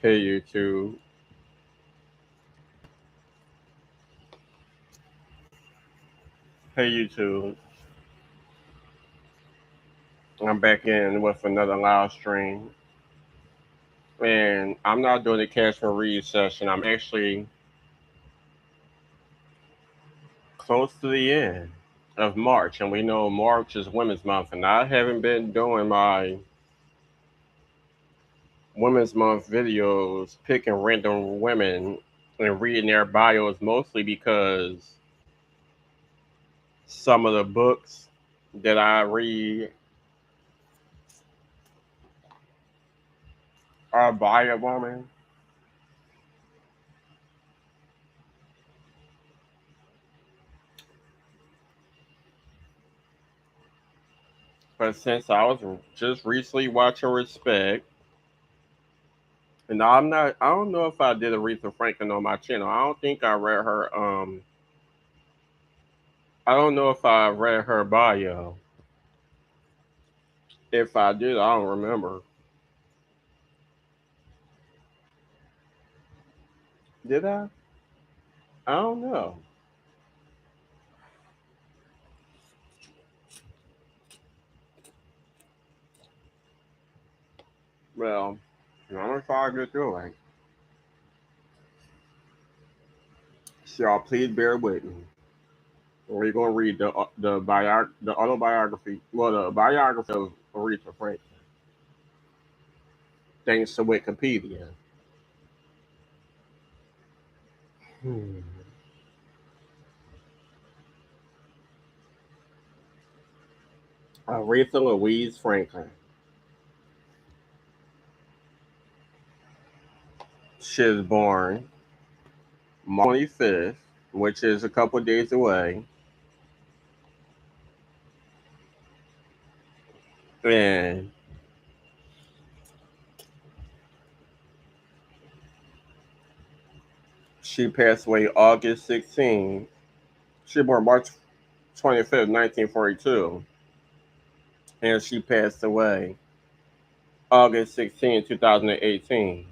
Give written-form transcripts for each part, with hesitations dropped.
Hey YouTube. Hey YouTube. I'm back in with another live stream. And I'm not doing a cash for read session. I'm actually close to the end of March. And we know March is Women's Month. And I haven't been doing my Women's Month videos picking random women and reading their bios mostly because some of the books that I read are by a woman. But since I was just recently watching Respect, and I don't know if I did Aretha Franklin on my channel. I don't think I read her, I don't know if I read her bio. If I did, I don't remember. Did I? I don't know. Well, I'm gonna try to get through it. So y'all please bear with me. We're gonna read the autobiography, well, the biography of Aretha Franklin, thanks to Wikipedia. Hmm. Aretha Louise Franklin. She was born March 25th, which is a couple of days away, and she passed away August 16th. She was born March 25th, 1942, and she passed away August 16th, 2018.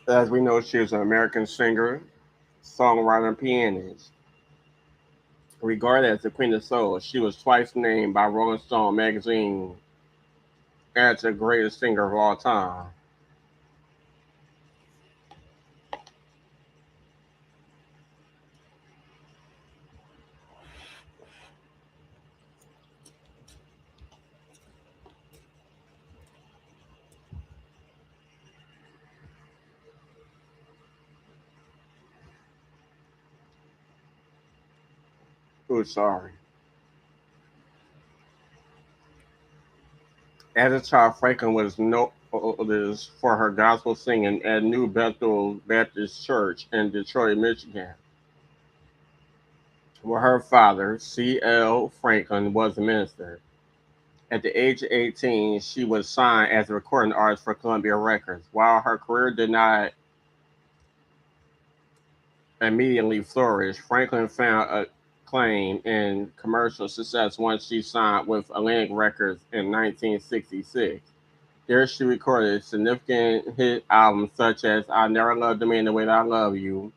As we know, she is an American singer, songwriter, and pianist. Regarded as the Queen of Soul, she was twice named by Rolling Stone magazine as the greatest singer of all time. Oh, sorry. As a child, Franklin was noticed for her gospel singing at New Bethel Baptist Church in Detroit, Michigan, where her father, C.L. Franklin, was a minister. At the age of 18, she was signed as a recording artist for Columbia Records. While her career did not immediately flourish, Franklin found acclaim and commercial success once she signed with Atlantic Records in 1966. There she recorded significant hit albums such as I Never Loved a Man the Way That I Love You,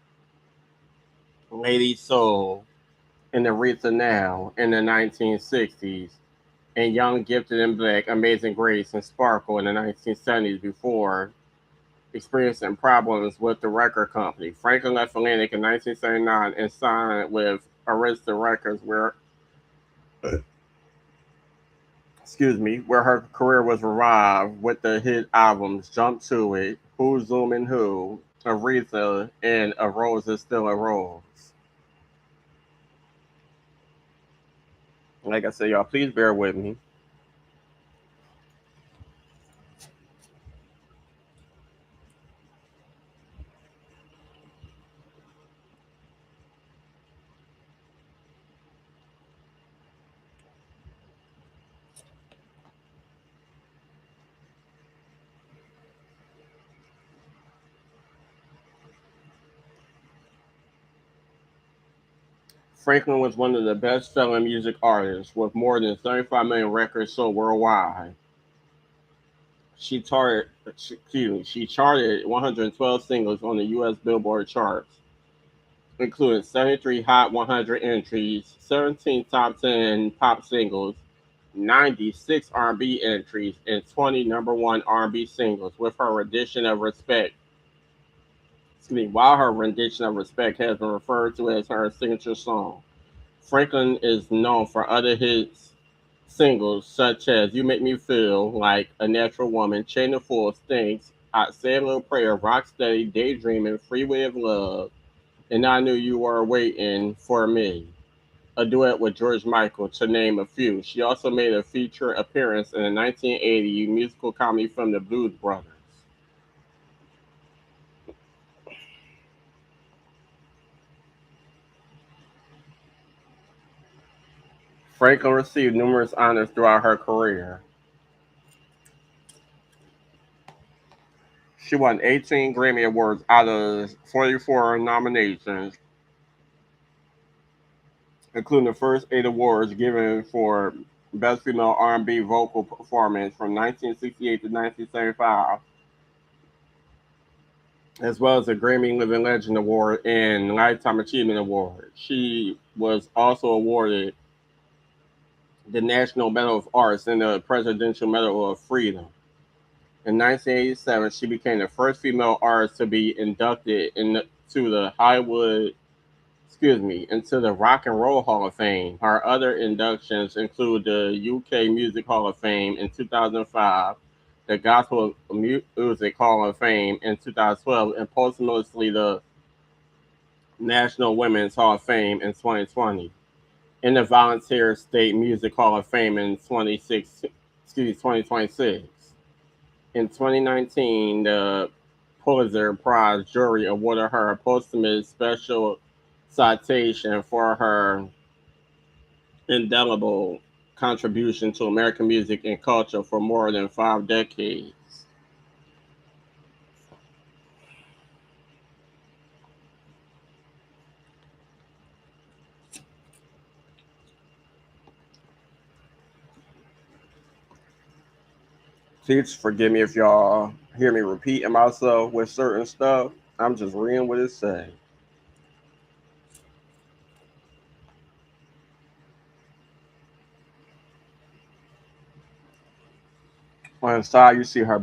Lady Soul, and Aretha Now in the 1960s, and Young, Gifted, and Black, Amazing Grace, and Sparkle in the 1970s before experiencing problems with the record company. Franklin left Atlantic in 1979 and signed with Arista Records, where her career was revived with the hit albums Jump to It, Who's Zooming Who, Aretha, and A Rose is Still a Rose. Like I said, y'all, please bear with me. Franklin was one of the best-selling music artists with more than 35 million records sold worldwide. She charted 112 singles on the U.S. Billboard charts, including 73 Hot 100 entries, 17 top 10 pop singles, 96 R&B entries, and 20 number one R&B singles. With her rendition of "Respect," while her rendition of "Respect" has been referred to as her signature song, Franklin is known for other hits singles such as "You Make Me Feel Like a Natural Woman," "Chain of Full Stinks," "I Say a Little Prayer," "Rock Steady," "Daydreaming," "Freeway of Love," and "I Knew You Were Waiting for Me," a duet with George Michael, to name a few. She also made a feature appearance in the 1980 musical comedy film The Blues Brothers. Franklin received numerous honors throughout her career. She won 18 Grammy Awards out of 44 nominations, including the first 8 awards given for Best Female R&B Vocal Performance from 1968 to 1975, as well as the Grammy Living Legend Award and Lifetime Achievement Award. She was also awarded the National Medal of Arts and the Presidential Medal of Freedom. In 1987, she became the first female artist to be inducted into the into the Rock and Roll Hall of Fame. Her other inductions include the UK Music Hall of Fame in 2005, the Gospel Music Hall of Fame in 2012, and posthumously the National Women's Hall of Fame in 2020, and the Volunteer State Music Hall of Fame in 2026. In 2019, the Pulitzer Prize jury awarded her a posthumous special citation for her indelible contribution to American music and culture for more than 5 decades. Please forgive me if y'all hear me repeating myself with certain stuff. I'm just reading what it says. On the side, you see her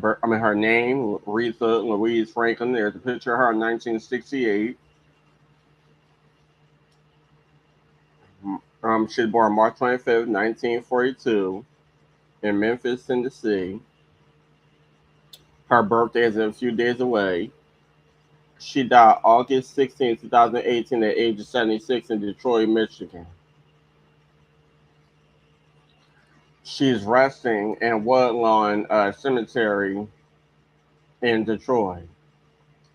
name, Aretha Louise Franklin. There's a picture of her in 1968. She was born March 25th, 1942, in Memphis, Tennessee. Her birthday is a few days away. She died August 16, 2018, at the age of 76 in Detroit, Michigan. She's resting in Woodlawn Cemetery in Detroit.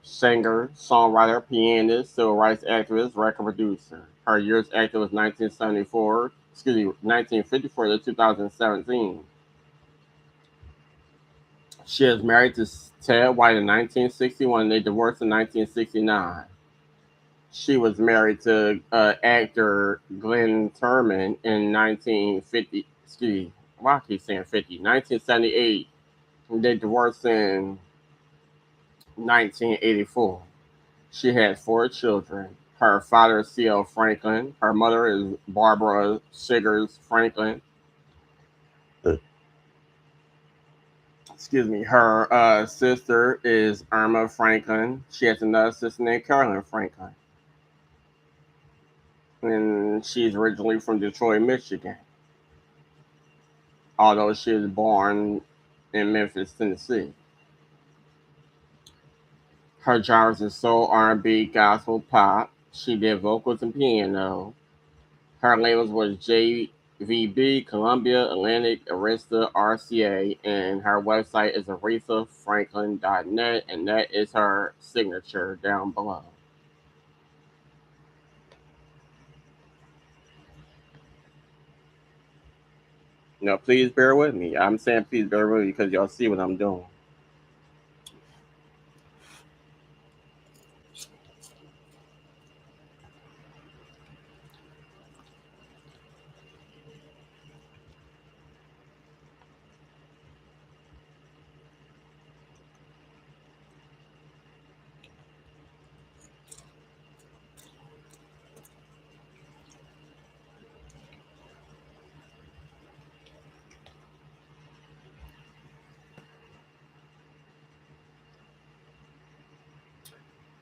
Singer, songwriter, pianist, civil rights activist, record producer. Her years active was 1954 to 2017. She is married to Ted White in 1961. They divorced in 1969. She was married to actor Glenn Turman in 1950. Why I keep saying 50? 1978. They divorced in 1984. She had 4 children. Her father is C.L. Franklin. Her mother is Barbara Siggers Franklin. Her sister is Irma Franklin. She has another sister named Carolyn Franklin. And she's originally from Detroit, Michigan, although she was born in Memphis, Tennessee. Her genres are soul, R&B, gospel, pop. She did vocals and piano. Her labels was JVB, Columbia, Atlantic, Arista, RCA, and her website is arethafranklin.net, and that is her signature down below. Now, please bear with me. I'm saying please bear with me because y'all see what I'm doing.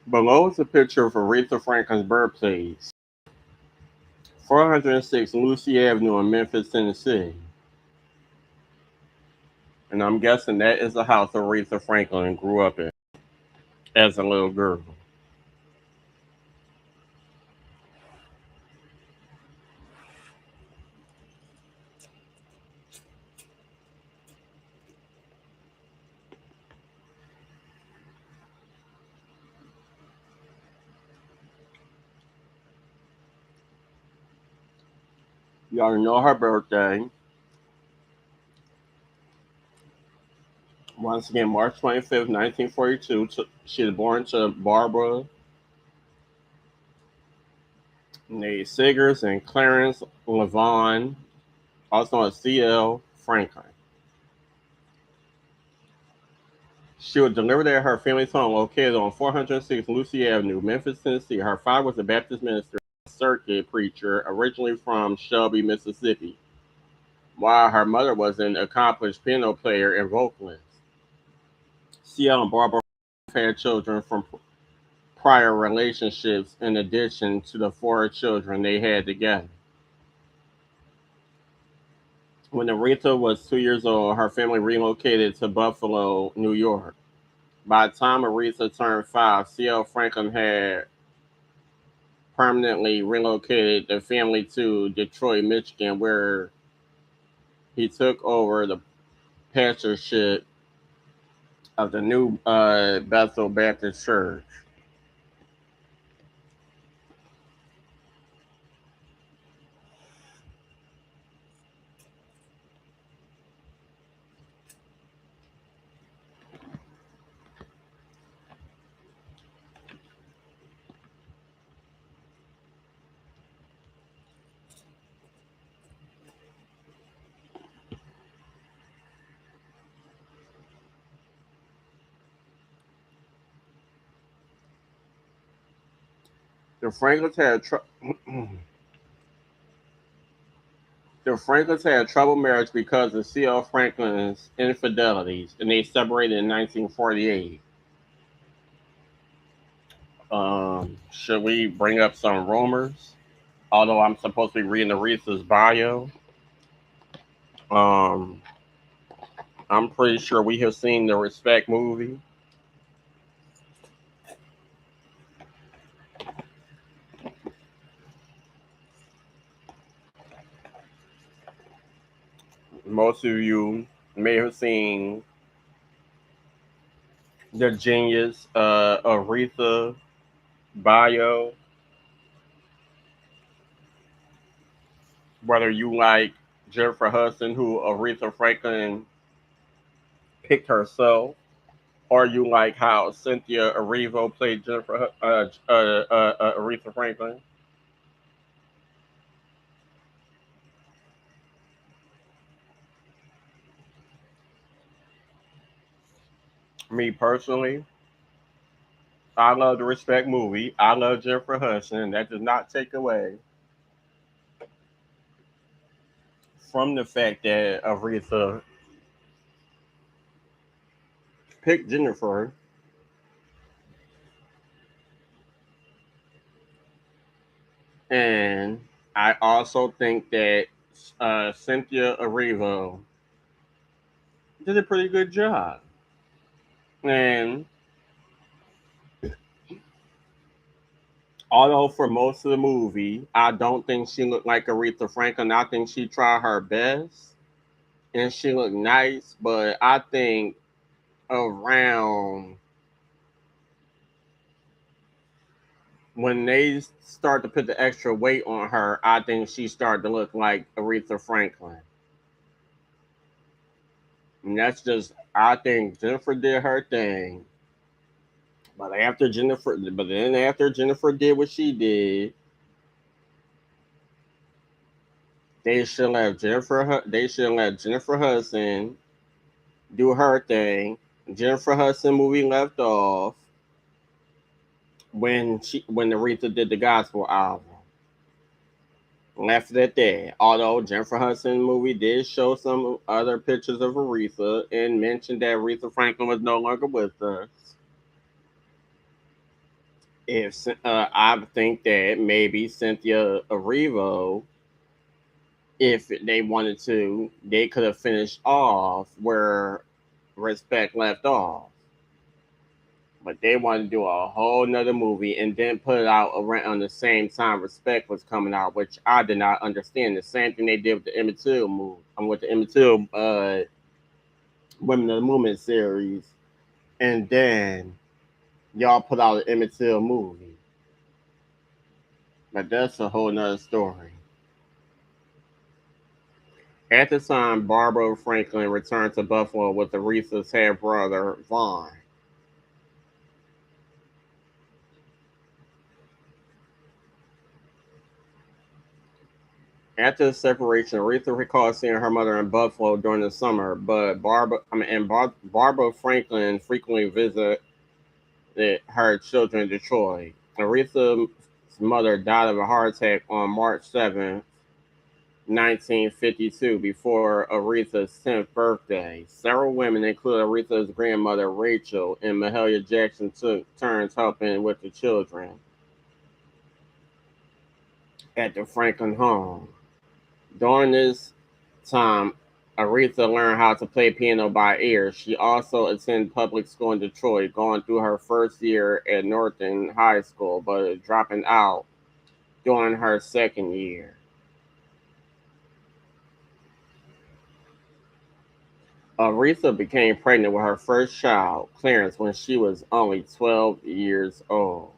Below is a picture of Aretha Franklin's birthplace, 406 Lucy Avenue in Memphis, Tennessee. And I'm guessing that is the house Aretha Franklin grew up in as a little girl. You already know her birthday. Once again, March 25th, 1942. She was born to Barbara Nay Siggers and Clarence Levon, also known as C.L. Franklin. She was delivered at her family's home located on 406 Lucy Avenue, Memphis, Tennessee. Her father was a Baptist minister and circuit preacher, originally from Shelby, Mississippi, while her mother was an accomplished piano player and vocalist. C.L. and Barbara had children from prior relationships in addition to the four children they had together. When Aretha was 2 years old, her family relocated to Buffalo, New York. By the time Aretha turned 5, C.L. Franklin had permanently relocated the family to Detroit, Michigan, where he took over the pastorship of the new Bethel Baptist Church. The Franklins had the Franklins had a troubled marriage because of C.L. Franklin's infidelities, and they separated in 1948. Should we bring up some rumors? Although I'm supposed to be reading Aretha's bio, um, I'm pretty sure we have seen the Respect movie. Most of you may have seen the Genius Aretha bio, whether you like Jennifer Hudson, who Aretha Franklin picked herself, or you like how Cynthia Erivo played Aretha Franklin. Me personally, I love the Respect movie. I love Jennifer Hudson. That does not take away from the fact that Aretha picked Jennifer. And I also think that Cynthia Erivo did a pretty good job. And although for most of the movie, I don't think she looked like Aretha Franklin, I think she tried her best and she looked nice. But I think around when they start to put the extra weight on her, I think she started to look like Aretha Franklin. And that's just, I think Jennifer did her thing. But then after Jennifer did what she did, they should let Jennifer Hudson do her thing. Jennifer Hudson movie left off when Aretha did the gospel album. Left it at that. Although Jennifer Hudson movie did show some other pictures of Aretha and mentioned that Aretha Franklin was no longer with us. If I think that maybe Cynthia Erivo, if they wanted to, they could have finished off where Respect left off. But they wanted to do a whole nother movie and then put it out around the same time Respect was coming out, which I did not understand. The same thing they did with the Emmett Till movie. I'm with the Emmett Till Women of the Movement series, and then y'all put out an Emmett Till movie. But that's a whole nother story. At the time, Barbara Franklin returned to Buffalo with Aretha's half brother, Vaughn. After the separation, Aretha recalled seeing her mother in Buffalo during the summer, but Barbara Franklin frequently visited her children in Detroit. Aretha's mother died of a heart attack on March 7th, 1952, before Aretha's 10th birthday. Several women, including Aretha's grandmother Rachel and Mahalia Jackson, took turns helping with the children at the Franklin home. During this time, Aretha learned how to play piano by ear. She also attended public school in Detroit, going through her first year at Norton High School, but dropping out during her second year. Aretha became pregnant with her first child, Clarence, when she was only 12 years old.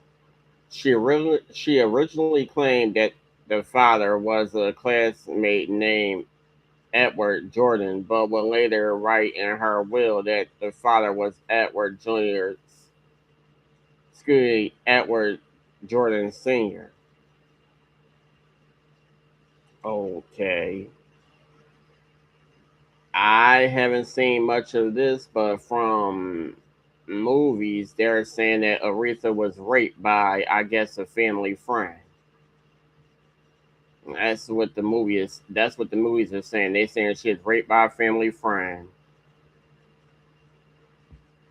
She originally claimed that the father was a classmate named Edward Jordan, but would later write in her will that the father was Edward Jr.'s, excuse me, Edward Jordan Sr. Okay. I haven't seen much of this, but from movies, they're saying that Aretha was raped by, I guess, a family friend. That's what the movie is. That's what the movies are saying. They're saying she was raped by a family friend,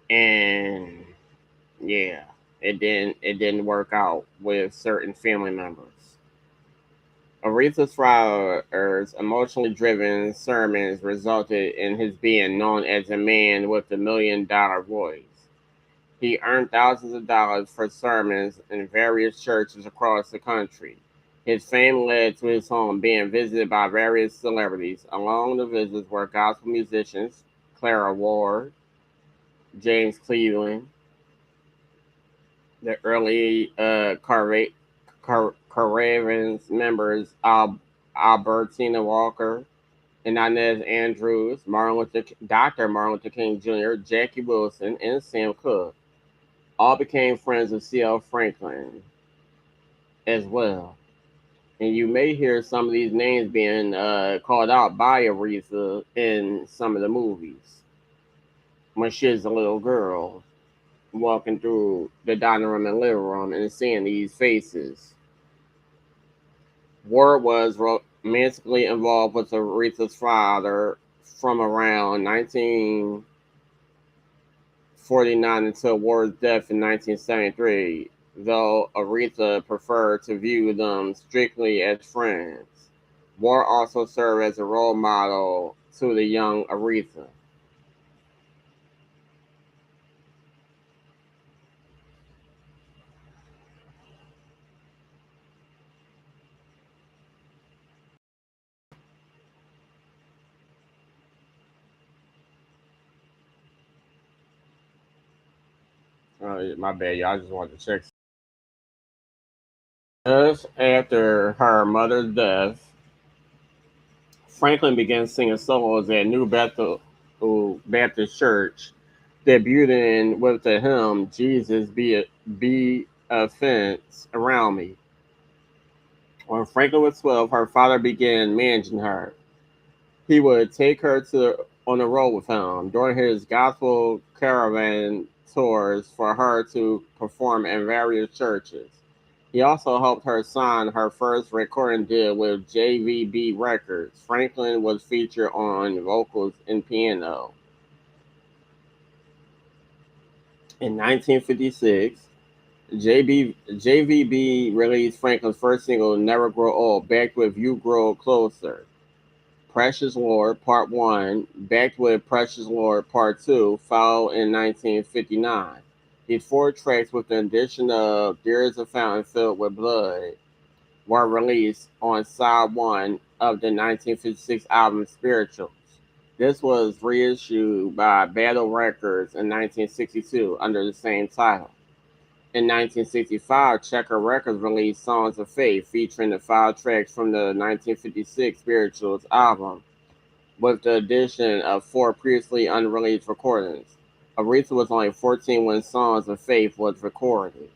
and yeah, it didn't work out with certain family members. Aretha's father's emotionally driven sermons resulted in his being known as a man with $1 million voice. He earned thousands of dollars for sermons in various churches across the country. His fame led to his home being visited by various celebrities. Among the visitors were gospel musicians Clara Ward, James Cleveland, the early Caravans members Albertina Walker and Inez Andrews, Dr. Martin Luther King Jr., Jackie Wilson, and Sam Cooke all became friends of C.L. Franklin as well. And you may hear some of these names being called out by Aretha in some of the movies when she was a little girl walking through the dining room and living room and seeing these faces. Ward was romantically involved with Aretha's father from around 1949 until Ward's death in 1973, though Aretha preferred to view them strictly as friends. Ward also served as a role model to the young Aretha. My bad, y'all. I just wanted to check. Just after her mother's death, Franklin began singing solos at New Bethel Baptist Church, debuting with the hymn "Jesus Be a Fence Around Me." When Franklin was 12, her father began managing her. He would take her on the road with him during his gospel caravan tours for her to perform in various churches. He also helped her sign her first recording deal with JVB Records. Franklin was featured on vocals and piano. In 1956, JVB released Franklin's first single, Never Grow Old, backed with You Grow Closer. Precious Lord Part 1, backed with Precious Lord Part 2, followed in 1959. These four tracks, with the addition of There Is a Fountain Filled with Blood, were released on side 1 of the 1956 album Spirituals. This was reissued by Battle Records in 1962 under the same title. In 1965, Checker Records released Songs of Faith, featuring the five tracks from the 1956 Spirituals album, with the addition of four previously unreleased recordings. Aretha was only 14 when Songs of Faith was recorded.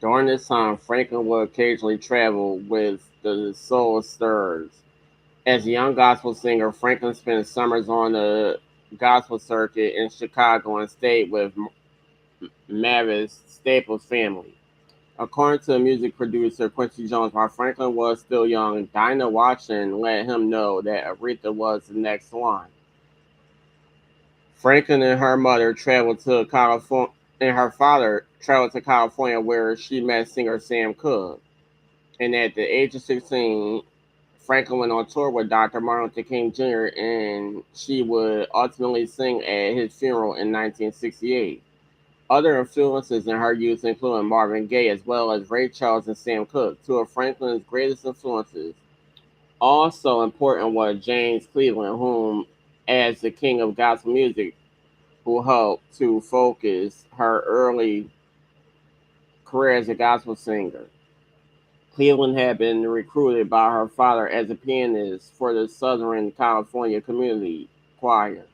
During this time, Franklin would occasionally travel with the Soul Stirrers. As a young gospel singer, Franklin spent summers on the gospel circuit in Chicago and stayed with Mavis Staples' family. According to music producer Quincy Jones, while Franklin was still young, Dinah Watson let him know that Aretha was the next one. Franklin and her mother traveled to California, and her father traveled to California, where she met singer Sam Cooke. And at the age of 16, Franklin went on tour with Dr. Martin Luther King Jr., and she would ultimately sing at his funeral in 1968. Other influences in her youth include Marvin Gaye as well as Ray Charles and Sam Cooke, two of Franklin's greatest influences. Also important was James Cleveland, whom, as the king of gospel music, who helped to focus her early career as a gospel singer. Cleveland had been recruited by her father as a pianist for the Southern California Community Choir.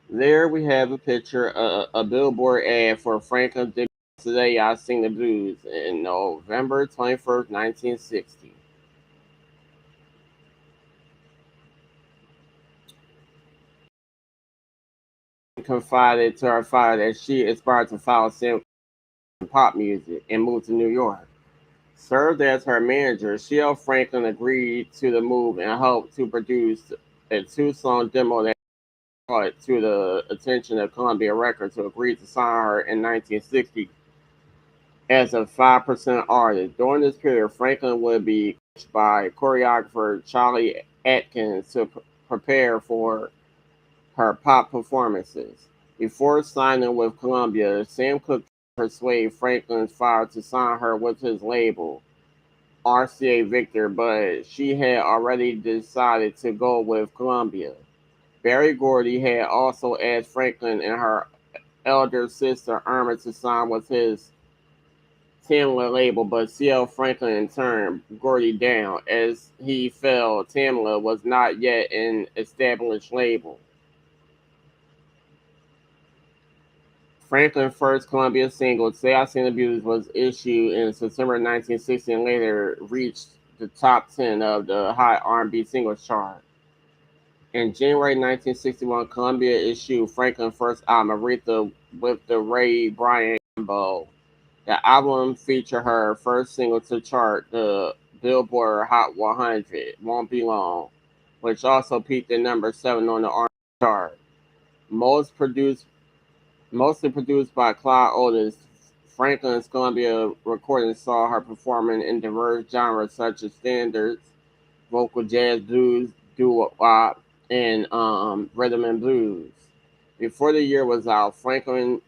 There we have a picture, a billboard ad for Franklin debut. Today I Sing the Blues in November 21st, 1960. Confided to her father that she aspired to follow Sam pop music and moved to New York. Served as her manager, Shel Franklin agreed to the move and helped to produce a two-song demo that brought to the attention of Columbia Records, who agreed to sign her in 1960 as a 5% artist. During this period, Franklin would be coached by choreographer Charlie Atkins to prepare for her pop performances. Before signing with Columbia, Sam Cooke persuaded Franklin's father to sign her with his label, RCA Victor, but she had already decided to go with Columbia. Berry Gordy had also asked Franklin and her elder sister Irma to sign with his Tamla label, but C.L. Franklin turned Gordy down as he felt Tamla was not yet an established label. Franklin's first Columbia single, Say I Seen the Blues, was issued in September 1960 and later reached the top 10 of the Hot R&B Singles Chart. In January 1961, Columbia issued Franklin's first album, Aretha, with the Ray Bryant combo. The album featured her first single to chart, the Billboard Hot 100, Won't Be Long, which also peaked at number 7 on the R&B chart. Most produced Mostly produced by Clyde Otis, Franklin's Columbia recordings saw her performing in diverse genres such as standards, vocal jazz, blues, doo-wop, and rhythm and blues. Before the year was out, Franklin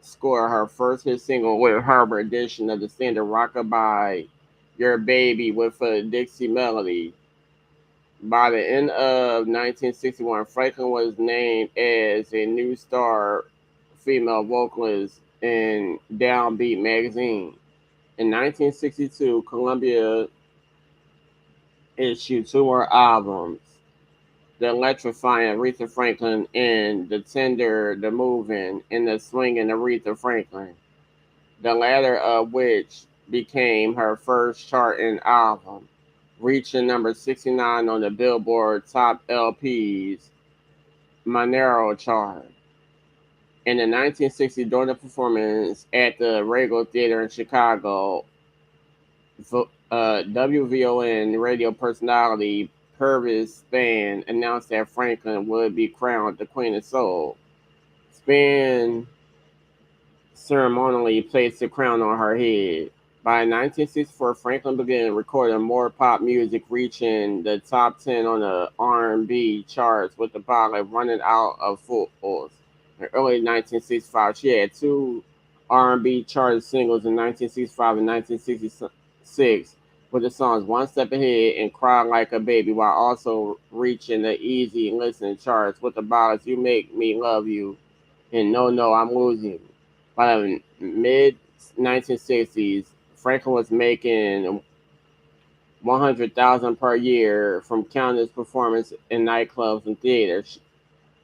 scored her first hit single with her rendition of the standard Rockabye Your Baby with a Dixie melody. By the end of 1961, Franklin was named as a new star female vocalist in Downbeat magazine. In 1962, Columbia issued two more albums, The Electrifying Aretha Franklin and The Tender, The Moving, and The Swinging Aretha Franklin, the latter of which became her first charting album, reaching number 69 on the Billboard Top LPs Monero chart. In the 1960s, during a performance at the Regal Theater in Chicago, WVON radio personality Purvis band announced that Franklin would be crowned the Queen of Soul. Span ceremonially placed the crown on her head. By 1964, Franklin began recording more pop music, reaching the top 10 on the R&B charts with the ballad "Running Out of Fools." In early 1965, she had two R&B chart singles in 1965 and 1966 with the songs "One Step Ahead" and "Cry Like a Baby," while also reaching the easy listening charts with the ballads "You Make Me Love You" and "No, No, I'm Losing." By the mid 1960s, Franklin was making 100,000 per year from countless performances in nightclubs and theaters.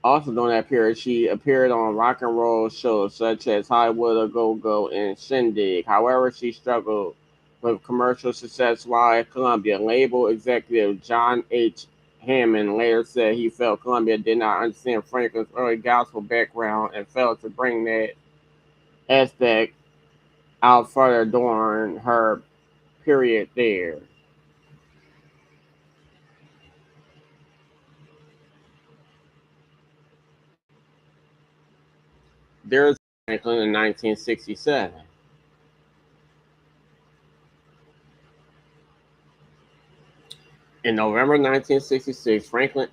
Also during that period, she appeared on rock and roll shows such as Hollywood A Go Go and Shindig. However, she struggled with commercial success while at Columbia. Label executive John H. Hammond later said he felt Columbia did not understand Franklin's early gospel background and failed to bring that aspect out further during her period there. There's Franklin in 1967. In November 1966, Franklin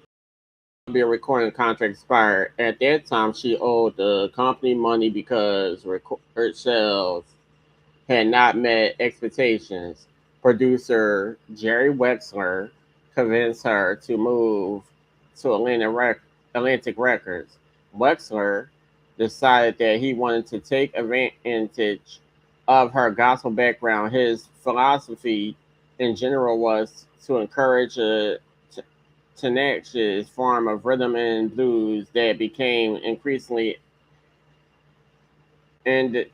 Columbia recording contract expired. At that time, she owed the company money because record sales had not met expectations. Producer Jerry Wexler convinced her to move to Atlantic Records. Wexler decided that he wanted to take advantage of her gospel background. His philosophy in general was to encourage a tenacious form of rhythm and blues that became increasingly and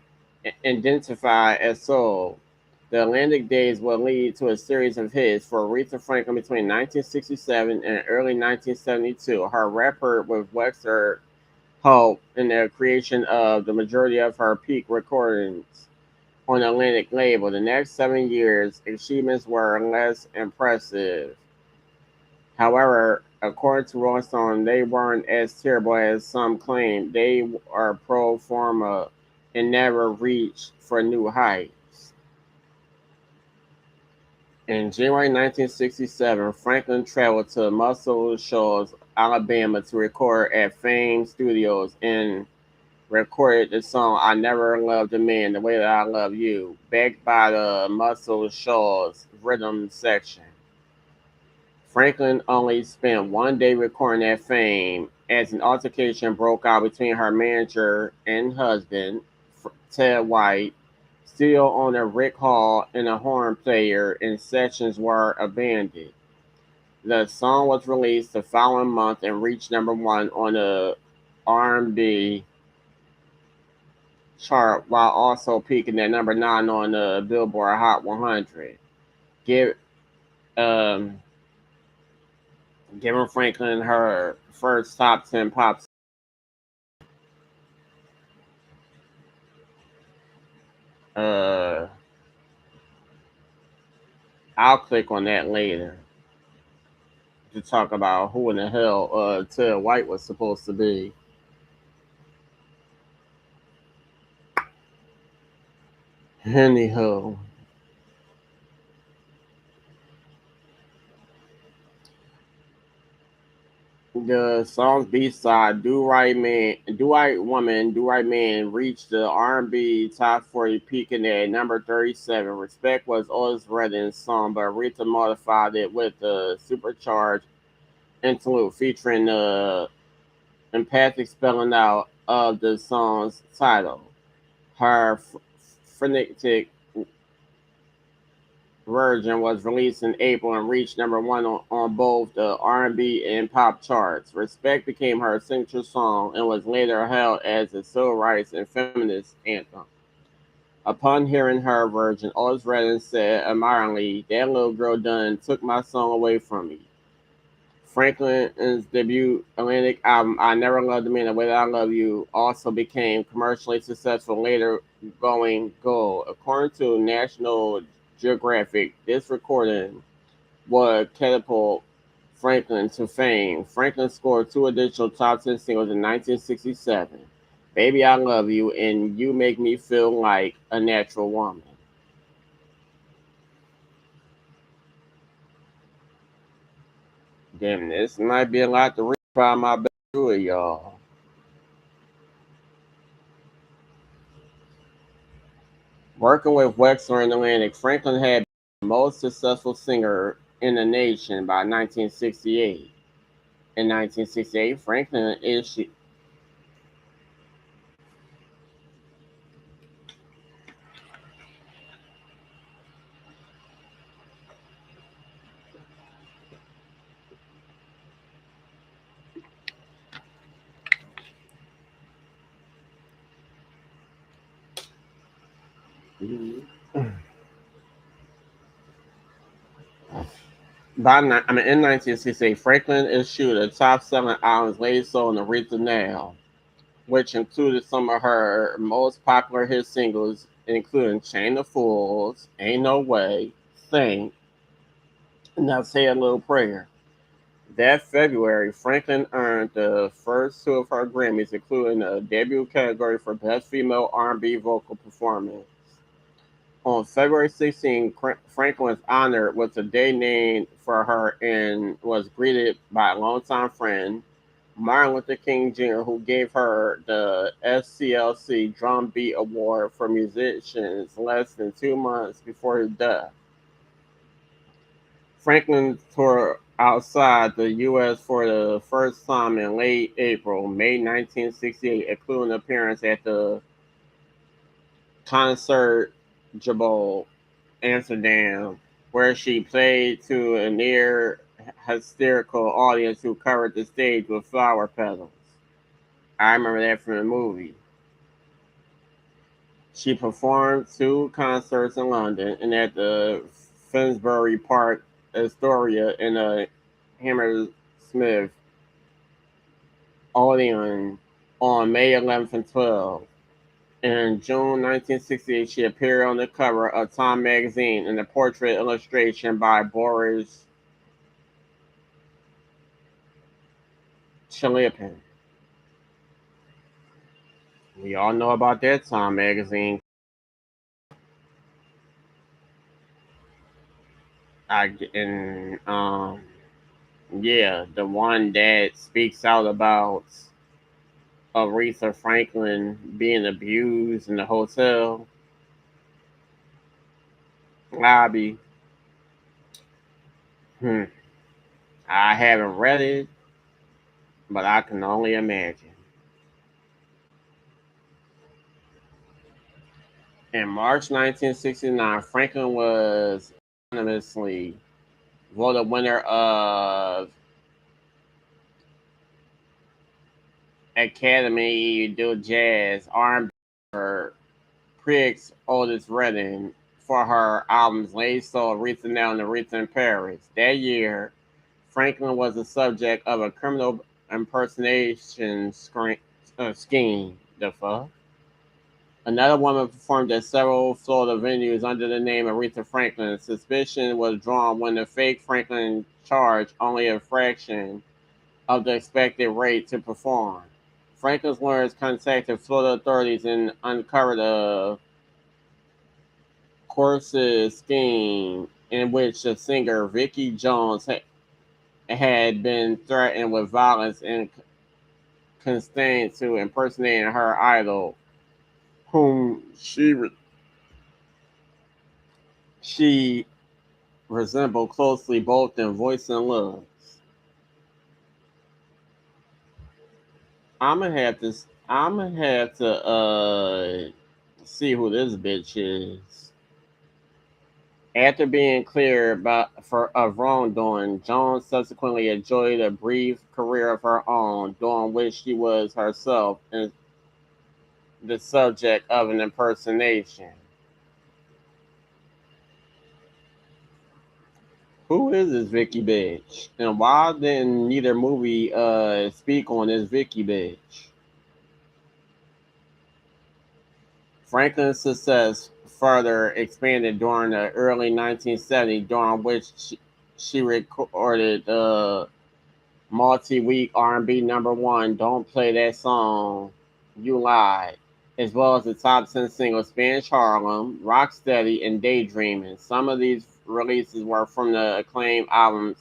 identified as soul. The Atlantic Days would lead to a series of hits for Aretha Franklin between 1967 and early 1972. Her record with Wexler helped in the creation of the majority of her peak recordings on the Atlantic label. The next 7 years, achievements were less impressive. However, according to Rolling Stone, they weren't as terrible as some claimed. They are pro forma and never reached for new heights. In January 1967, Franklin traveled to Muscle Shoals, Alabama to record at Fame Studios and recorded the song "I Never Loved a Man the Way That I Love You," backed by the Muscle Shoals rhythm section. Franklin only spent one day recording at Fame as an altercation broke out between her manager and husband, Ted White, studio owner Rick Hall, and a horn player, and sessions were abandoned. The song was released the following month and reached number one on the R&B chart while also peaking at number nine on the Billboard Hot 100. Give, um, Giving Franklin her first top 10 pop. Uh, I'll click on that later to talk about who in the hell Ted White was supposed to be. Anyhow, the song's B-side, Do Right Woman, Do Right Man, reached the R&B top 40, peaking at number 37. Respect was Otis Redding's song, but Aretha modified it with the supercharged interlude featuring the emphatic spelling out of the song's title. Her frenetic version was released in April and reached number one on both the R&B and pop charts. Respect became her signature song and was later hailed as a civil rights and feminist anthem. Upon hearing her version, Otis Redding said admiringly, "That little girl done took my song away from me." Franklin's debut Atlantic album, "I Never Loved a Man the Way That I Love You," also became commercially successful, later going gold. According to National Geographic, this recording would catapult Franklin to fame. Franklin scored two additional top 10 singles in 1967, Baby I Love You and You Make Me Feel Like a Natural Woman. Damn, this might be a lot to read. Try my best to do it, y'all. Working with Wexler and Atlantic, Franklin had been the most successful singer in the nation by 1968. In 1968, Franklin issued. In 1968, Franklin issued a top-selling album, Lady Soul and Aretha Now, which included some of her most popular hit singles, including Chain of Fools, Ain't No Way, Think, and Now Say a Little Prayer. That February, Franklin earned the first two of her Grammys, including a debut category for Best Female R&B Vocal Performance. On February 16, Franklin was honored with a day named for her and was greeted by a longtime friend, Martin Luther King Jr., who gave her the SCLC Drum Beat Award for musicians less than 2 months before his death. Franklin toured outside the U.S. for the first time in late April, May 1968, including an appearance at the Concert Jabal, Amsterdam, where she played to a near hysterical audience who covered the stage with flower petals. I remember that from the movie. She performed two concerts in London and at the Finsbury Park Astoria in a Hammersmith Odeon on May 11th and 12th. In June 1968, she appeared on the cover of Time magazine in a portrait illustration by Boris Chilipin. We all know about that Time magazine. Yeah, the one that speaks out about Aretha Franklin being abused in the hotel lobby. Hmm. I haven't read it, but I can only imagine. In March 1969, Franklin was unanimously voted winner of Academy du Jazz R&B for Prix Otis Redding for her albums Lady Soul, Aretha Now, and Aretha in Paris. That year, Franklin was the subject of a criminal impersonation scheme. The fuck? Another woman performed at several Florida venues under the name Aretha Franklin. Suspicion was drawn when the fake Franklin charged only a fraction of the expected rate to perform. Franklin's lawyers contacted Florida authorities and uncovered a coercive scheme in which the singer Vicki Jones had been threatened with violence and constrained to impersonating her idol, whom she resembled closely both in voice and looks. I'm gonna have to see who this bitch is. After being cleared of wrongdoing, Jones subsequently enjoyed a brief career of her own, during which she was herself the subject of an impersonation. Who is this Vicky bitch? And why didn't neither movie speak on this Vicky bitch? Franklin's success further expanded during the early 1970s, during which she recorded multi-week R&B number one, "Don't Play That Song, You Lied," as well as the top 10 singles "Spanish Harlem," "Rocksteady," and "Daydreaming." Some of these releases were from the acclaimed albums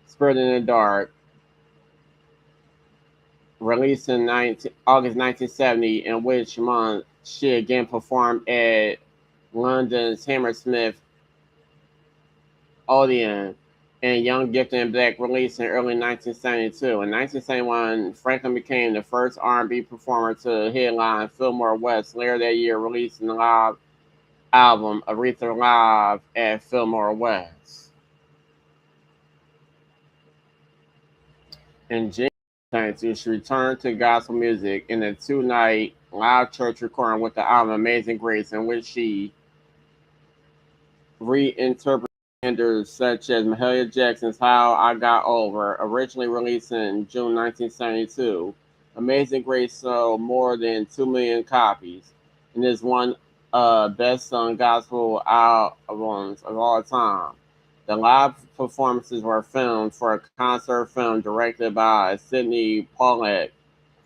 "Spirit in the Dark," released in August 1970, in which month she again performed at London's Hammersmith Odeon, and Young, Gifted, and Black, released in early 1972. In 1971, Franklin became the first R&B performer to headline Fillmore West. Later that year, releasing the live album Aretha Live at Fillmore West. In January 1992, she returned to gospel music in a two-night live church recording with the album Amazing Grace, in which she reinterpreted standards such as Mahalia Jackson's "How I Got Over," originally released in June 1972. Amazing Grace sold more than 2 million copies and is one of best-selling gospel albums of all time. The live performances were filmed for a concert film directed by Sidney Pollack,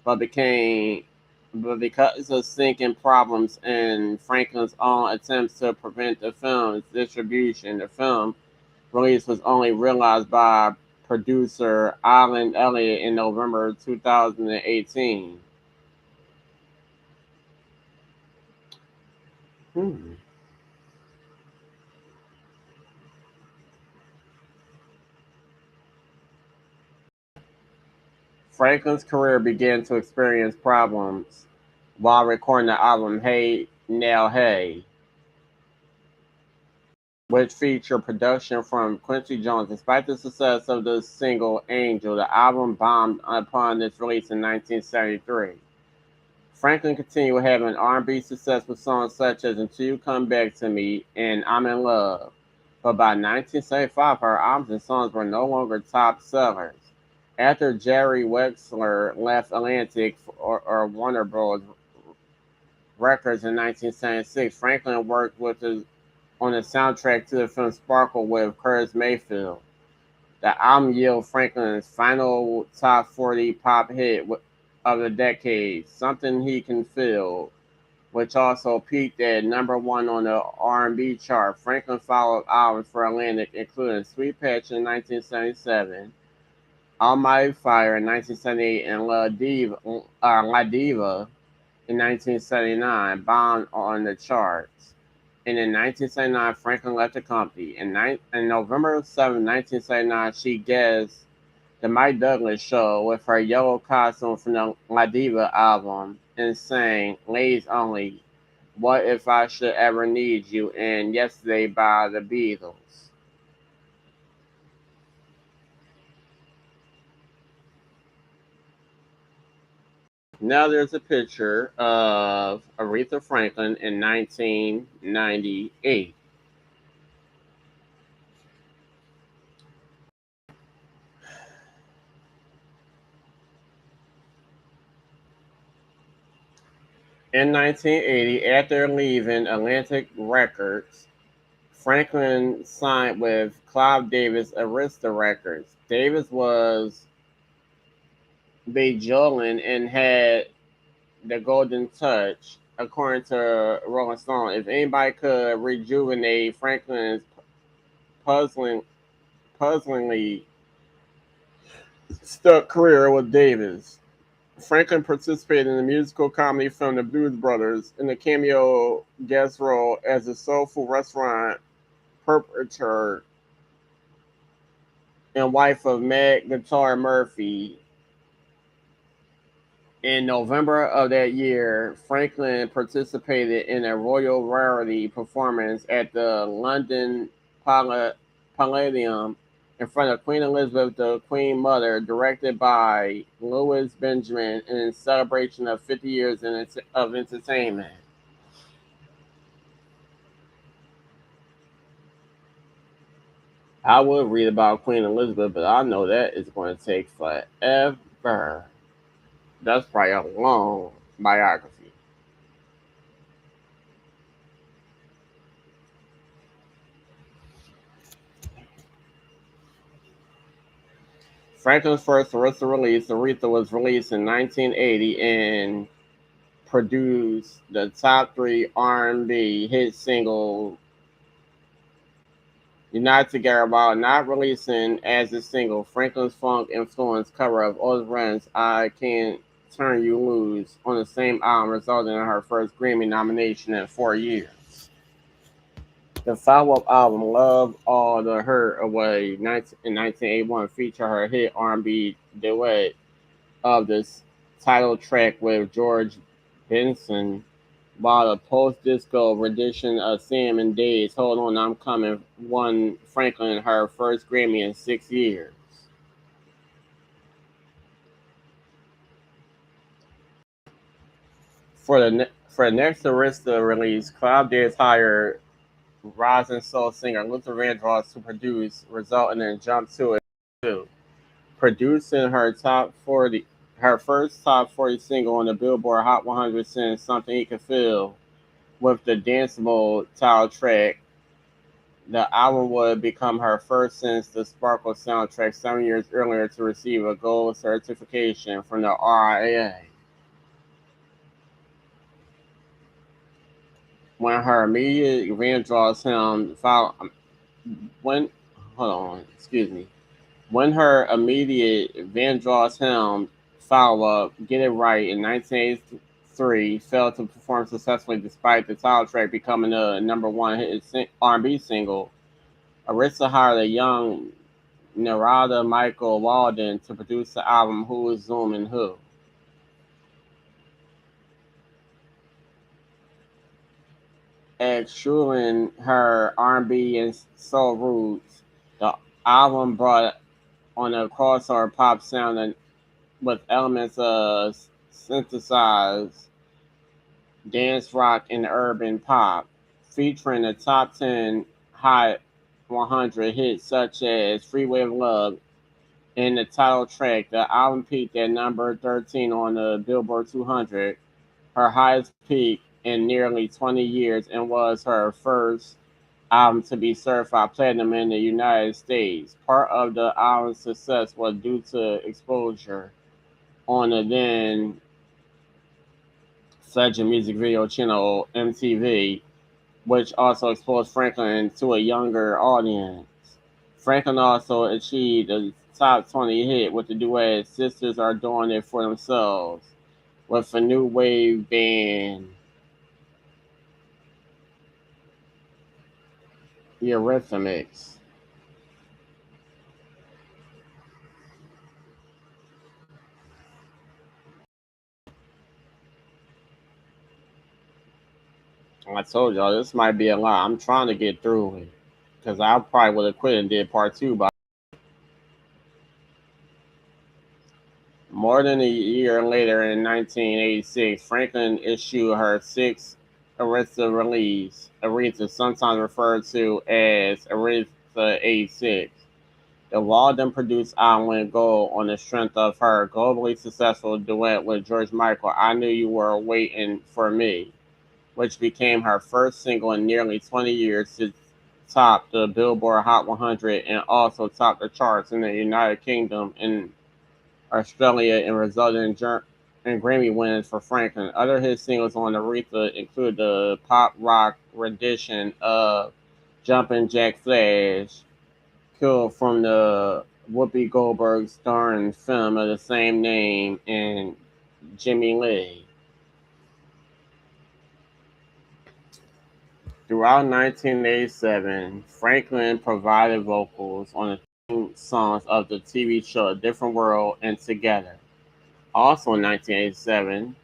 but became but because of sinking problems and Franklin's own attempts to prevent the film's distribution, the film release was only realized by producer Alan Elliott in November 2018. Hmm. Franklin's career began to experience problems while recording the album "Hey Now Hey," which featured production from Quincy Jones. Despite the success of the single "Angel," the album bombed upon its release in 1973. Franklin continued having R&B success with songs such as "Until You Come Back to Me" and "I'm in Love," but by 1975, her albums and songs were no longer top sellers. After Jerry Wexler left Atlantic or Warner Bros. Records in 1976, Franklin worked on the soundtrack to the film Sparkle with Curtis Mayfield. The album yielded Franklin's final top 40 pop hit of the decade, "Something He Can Feel," which also peaked at number one on the R&B chart. Franklin followed albums for Atlantic, including "Sweet Patch" in 1977, "Almighty Fire" in 1978, and La Diva in 1979, bombed on the charts. And in 1979, Franklin left the company. In November 7, 1979, she guested the Mike Douglas show with her yellow costume from the La Diva album and sang "Ladies Only," "What If I Should Ever Need You," and "Yesterday" by the Beatles. Now there's a picture of Aretha Franklin in 1998. In 1980, after leaving Atlantic Records, Franklin signed with Clive Davis' Arista Records. Davis was bejeweled and had the golden touch, according to Rolling Stone. If anybody could rejuvenate Franklin's puzzling, puzzlingly stuck career with Davis. Franklin participated in the musical comedy film The Blues Brothers in a cameo guest role as a soulful restaurant proprietor and wife of Mac Guitar Murphy. In November of that year, Franklin participated in a royal rarity performance at the London Palladium in front of Queen Elizabeth, the Queen Mother, directed by Louis Benjamin in celebration of 50 years of entertainment. I would read about Queen Elizabeth, but I know that is going to take forever. That's probably a long biography. Franklin's first Aretha release, Aretha, was released in 1980 and produced the top three R&B hit single United Together. While not releasing as a single, Franklin's funk-influenced cover of Otis Redding's "I Can't Turn You Loose" on the same album resulted in her first Grammy nomination in 4 years. The follow-up album, "Love All the Hurt Away" in 1981, featured her hit R&B duet of the title track with George Benson, while the post-disco rendition of "Sam and Days, Hold On I'm Coming" won Franklin her first Grammy in 6 years. For the next Arista release, Cloud Days hired rising soul singer Luther Vandross to produce, resulting in "Jump to It" too. Producing her first top 40 single on the Billboard Hot 100 since "Something He Could Feel" with the danceable title track. The album would become her first since the Sparkle soundtrack 7 years earlier to receive a gold certification from the RIAA. When her immediate Vandross hymn followed, when hold on, excuse me. When her immediate Vandross hymn follow-up, "Get It Right" in 1983, failed to perform successfully despite the title track becoming a number one hit R&B single, Arista hired a young Narada Michael Walden to produce the album "Who Is Zooming Who." Extolling her R&B and soul roots, the album brought on a crossover pop sound with elements of synthesized dance rock and urban pop, featuring the top 10 Hot 100 hits such as "Freeway of Love" and the title track. The album peaked at number 13 on the Billboard 200, her highest peak in nearly 20 years, and was her first album to be certified platinum in the United States. Part of the album's success was due to exposure on the then fledgling music video channel MTV, which also exposed Franklin to a younger audience. Franklin also achieved a top 20 hit with the duet "Sisters Are Doing It For Themselves" with a new wave band, the Eurythmics. I told y'all this might be a lot. I'm trying to get through it because I probably would have quit and did part two. But more than a year later, in 1986, Franklin issued her sixth Aretha release, Aretha, sometimes referred to as Aretha 86. The Walden produced album went gold on the strength of her globally successful duet with George Michael, "I Knew You Were Waiting for Me," which became her first single in nearly 20 years to top the Billboard Hot 100 and also top the charts in the United Kingdom and Australia, and resulted in Grammy wins for Franklin. Other hit singles on Aretha include the pop rock rendition of "Jumpin' Jack Flash," killed from the Whoopi Goldberg starring film of the same name, and "Jimmy Lee." Throughout 1987, Franklin provided vocals on the theme songs of the TV show "A Different World" and "Together." Also in 1987,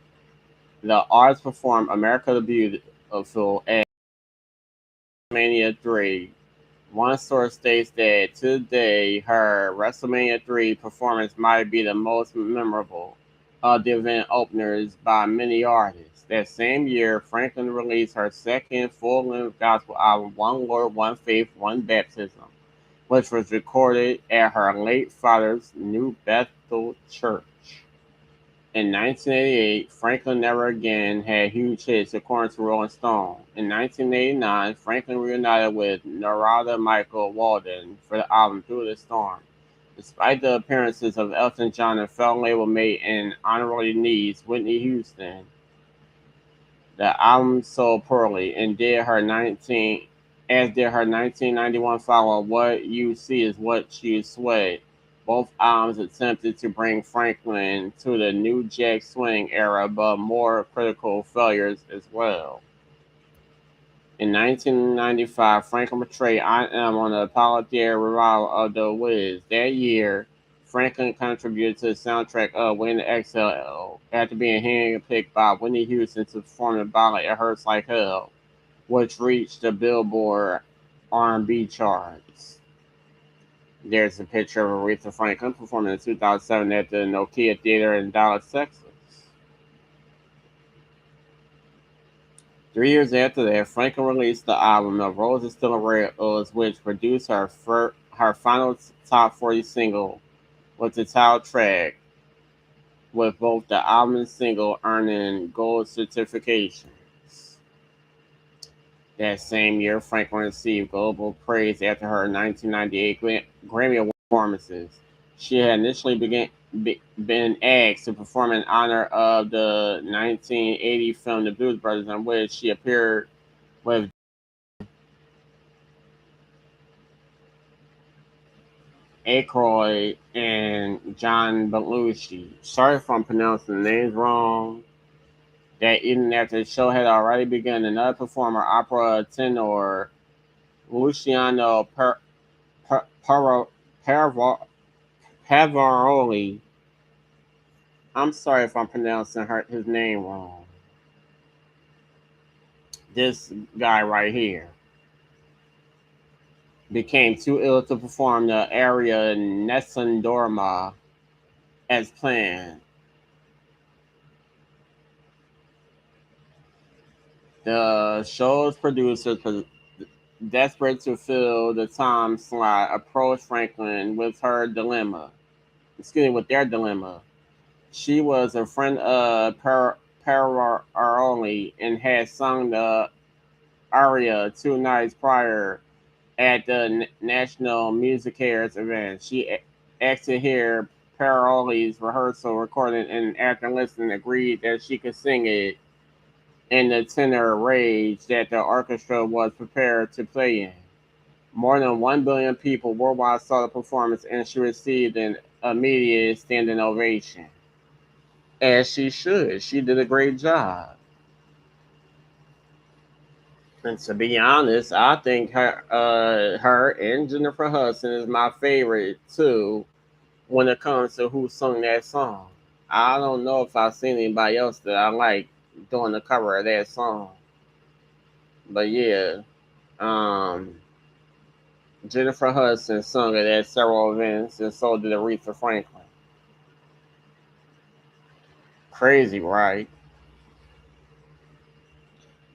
the artist performed "America the Beautiful" at WrestleMania 3. One source states that today her WrestleMania 3 performance might be the most memorable of the event openers by many artists. That same year, Franklin released her second full-length gospel album, "One Lord, One Faith, One Baptism," which was recorded at her late father's New Bethel Church. In 1988, Franklin never again had huge hits, according to Rolling Stone. In 1989, Franklin reunited with Narada Michael Walden for the album "Through the Storm," Despite the appearances of Elton John and failed label mate and honorary niece Whitney Houston, the album sold poorly and did her 19 as did her 1991 follow What You See Is What You Sweat. Both albums attempted to bring Franklin to the New Jack Swing era, but more critical failures as well. In 1995, Franklin portrayed I Am on the Apollo Theater revival of The Wiz. That year, Franklin contributed to the soundtrack of Win the XL after being handpicked by Whitney Houston to perform the ballad It Hurts Like Hell, which reached the Billboard R&B charts. There's a picture of Aretha Franklin performing in 2007 at the Nokia Theater in Dallas, Texas. 3 years after that, Franklin released the album "The Rose Is Still Red," which produced her final top 40 single with the title track, with both the album and single earning gold certifications. That same year, Franklin received global praise after her 1998 Grammy Award performances. She had initially been asked to perform in honor of the 1980 film The Blues Brothers, in which she appeared with Aykroyd and John Belushi. Sorry if I'm pronouncing the names wrong. That evening, after the show had already begun, another performer, opera tenor Luciano Per- Paro- Parvo- Pavaroli. I'm sorry if I'm pronouncing his name wrong. This guy right here became too ill to perform the aria Nessun Dorma as planned. The show's producers, desperate to fill the time slot, approached Franklin with her dilemma. Excuse me, with their dilemma. She was a friend of Paroli and had sung the aria 2 nights prior at the National Music Cares event. She asked to hear Paroli's rehearsal recording, and after listening, agreed that she could sing it in the tenor range that the orchestra was prepared to play in. More than 1 billion people worldwide saw the performance, and she received an immediate standing ovation. As she should. She did a great job. And to be honest, I think her and Jennifer Hudson is my favorite too when it comes to who sung that song. I don't know if I've seen anybody else that I like doing the cover of that song. But yeah, um, Jennifer Hudson sung it at several events, and so did Aretha Franklin. Crazy, right?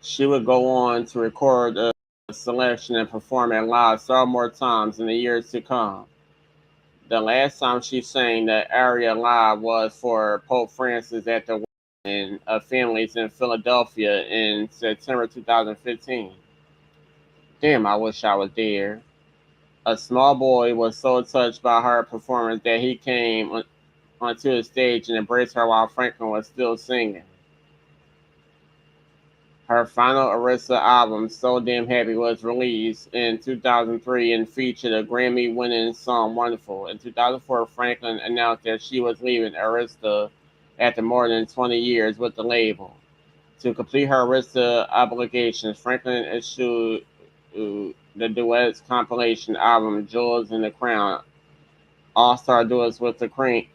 She would go on to record a selection and perform it live several more times in the years to come. The last time she sang the aria live was for Pope Francis at the wedding of families in Philadelphia in September 2015. Damn, I wish I was there. A small boy was so touched by her performance that he came onto the stage and embraced her while Franklin was still singing. Her final Arista album, So Damn Happy, was released in 2003 and featured a Grammy-winning song Wonderful. In 2004, Franklin announced that she was leaving Arista after more than 20 years with the label. To complete her Arista obligations, Franklin issued the duets compilation album Jewels in the Crown, All-Star Duets with the Queen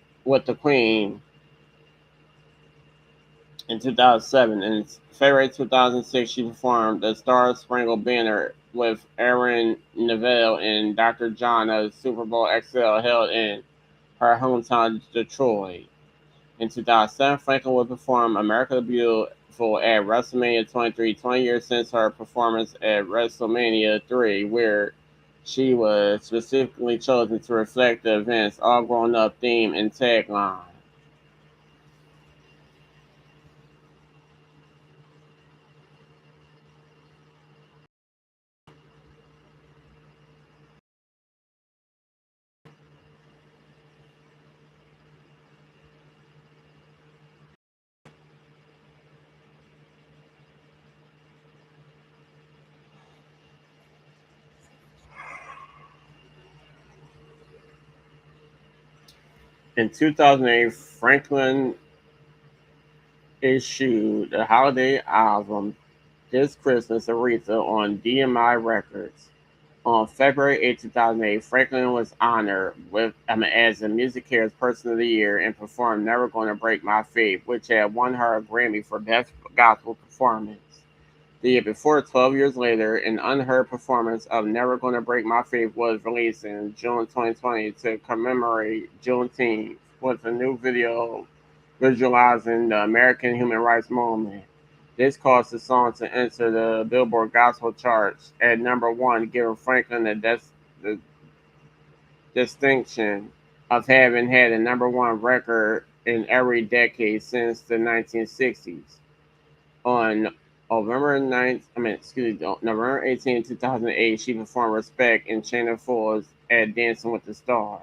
in 2007. In February 2006, she performed the Star Spangled Banner with Aaron Neville and Dr. John at the Super Bowl XL held in her hometown, Detroit. In 2007, Franklin would perform America the Beautiful at WrestleMania 23, 20 years since her performance at WrestleMania 3, where she was specifically chosen to reflect the event's all grown up theme and tagline. In 2008, Franklin issued a holiday album, This Christmas, Aretha, on DMI Records. On February 8, 2008, Franklin was honored as the Music Cares Person of the Year and performed Never Gonna Break My Faith, which had won her a Grammy for Best Gospel Performance. The year before, 12 years later, an unheard performance of Never Gonna Break My Faith was released in June 2020 to commemorate Juneteenth with a new video visualizing the American human rights movement. This caused the song to enter the Billboard Gospel charts at number one, giving Franklin the distinction of having had a number one record in every decade since the 1960s. On November 18, 2008, she performed Respect in Chain of Fools at Dancing with the Stars.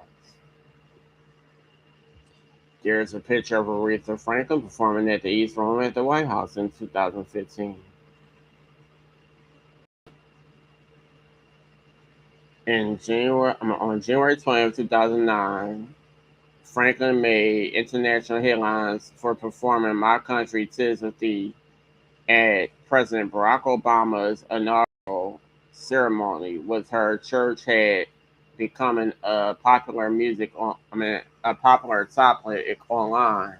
There's a picture of Aretha Franklin performing at the East Room at the White House in 2015. On January 20th, 2009, Franklin made international headlines for performing My Country 'Tis of Thee at President Barack Obama's inaugural ceremony, with her church had becoming a popular a popular topic online.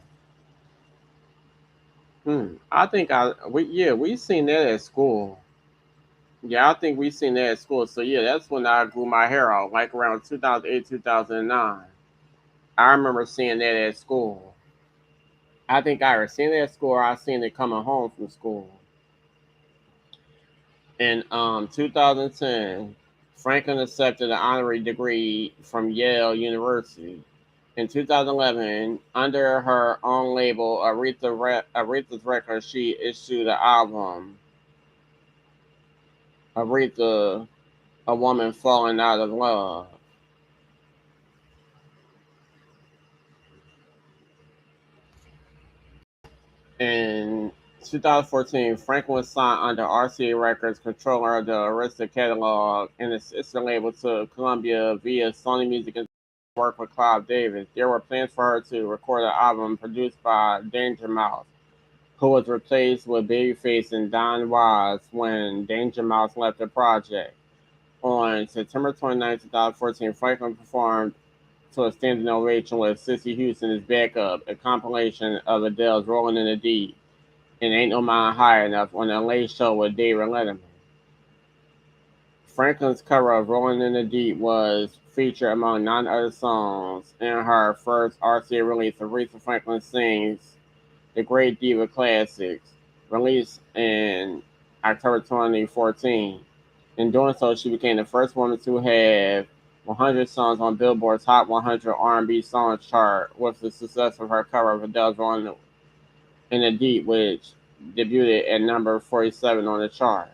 I think we seen that at school. Yeah, I think we seen that at school. So yeah, that's when I grew my hair out, like around 2008, 2009. I remember seeing that at school. I think I either seen it at school or I seen it coming home from school. In 2010, Franklin accepted an honorary degree from Yale University. In 2011, under her own label, Aretha's Records, she issued the album Aretha, A Woman Falling Out of Love. In 2014, Franklin was signed under RCA Records, controller of the Arista catalog, and its sister label to Columbia via Sony Music and work with Clive Davis. There were plans for her to record an album produced by Danger Mouse, who was replaced with Babyface and Don Was when Danger Mouse left the project. On September 29, 2014, Franklin performed to a standing ovation with Cissy Houston as backup, a compilation of Adele's Rolling in the Deep and Ain't No Mountain High Enough on the Late Show with David Letterman. Franklin's cover of Rolling in the Deep was featured among nine other songs in her first RCA release. Aretha Franklin Sings The Great Diva Classics, released in October 2014. In doing so, she became the first woman to have 100 songs on Billboard's Hot 100 R&B Songs chart, with the success of her cover of Adele's Rolling in the Deep, which debuted at number 47 on the chart.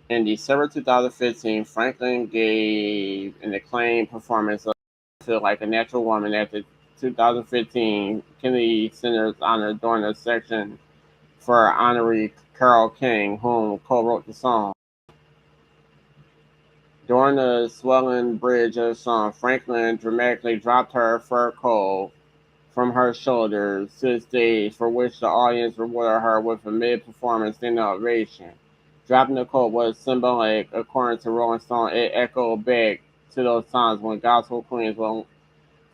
In December 2015, Franklin gave an acclaimed performance of Feel Like a Natural Woman at the 2015 Kennedy Center's honor during a section for honoree Carole King, whom co-wrote the song. During the swelling bridge of the song, Franklin dramatically dropped her fur coat from her shoulders to the stage, for which the audience rewarded her with a mid-performance standing ovation. Dropping the coat was symbolic, according to Rolling Stone. It echoed back to those times when gospel queens would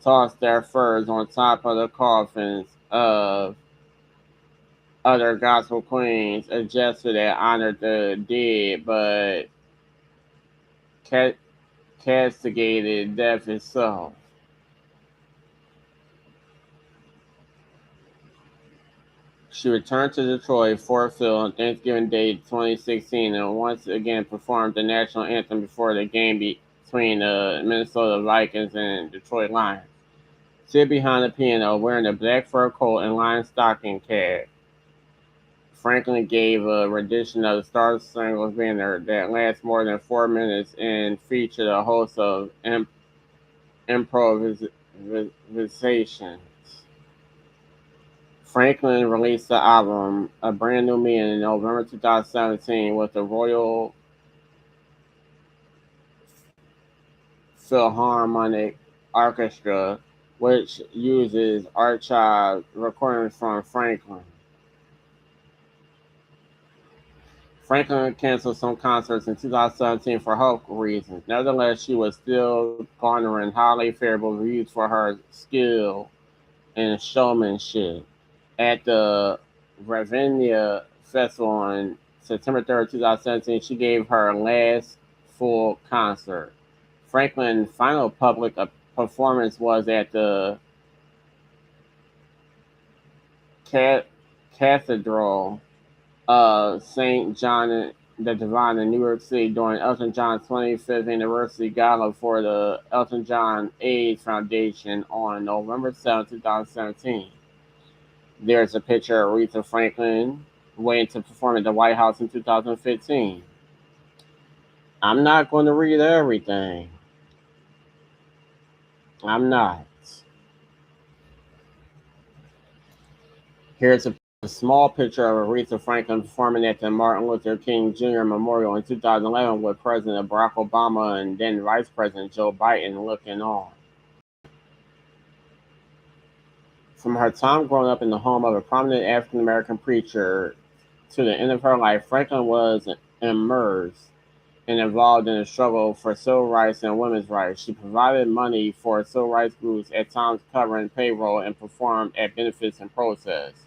toss their furs on top of the coffins of other gospel queens, a gesture that honored the dead but castigated death itself. She returned to Detroit, Ford Field on Thanksgiving Day 2016 and once again performed the national anthem before the game between the Minnesota Vikings and Detroit Lions. Seated behind the piano, wearing a black fur coat and lion stocking cap, Franklin gave a rendition of the Star Spangled Banner that lasts more than 4 minutes and featured a host of improvisations. Franklin released the album A Brand New Me in November 2017 with the Royal Philharmonic Orchestra which uses archived recordings from Franklin. Franklin canceled some concerts in 2017 for health reasons. Nevertheless, she was still garnering highly favorable reviews for her skill and showmanship. At the Ravinia Festival on September 3rd, 2017, she gave her last full concert. Franklin's final public performance was at the Cathedral of St. John the Divine in New York City during Elton John's 25th anniversary gala for the Elton John AIDS Foundation on November 7, 2017. There's a picture of Aretha Franklin waiting to perform at the White House in 2015. I'm not going to read everything. I'm not. Here's a small picture of Aretha Franklin performing at the Martin Luther King Jr. Memorial in 2011 with President Barack Obama and then Vice President Joe Biden looking on. From her time growing up in the home of a prominent African American preacher to the end of her life, Franklin was immersed and involved in the struggle for civil rights and women's rights. She provided money for civil rights groups, at times covering payroll, and performed at benefits and protests.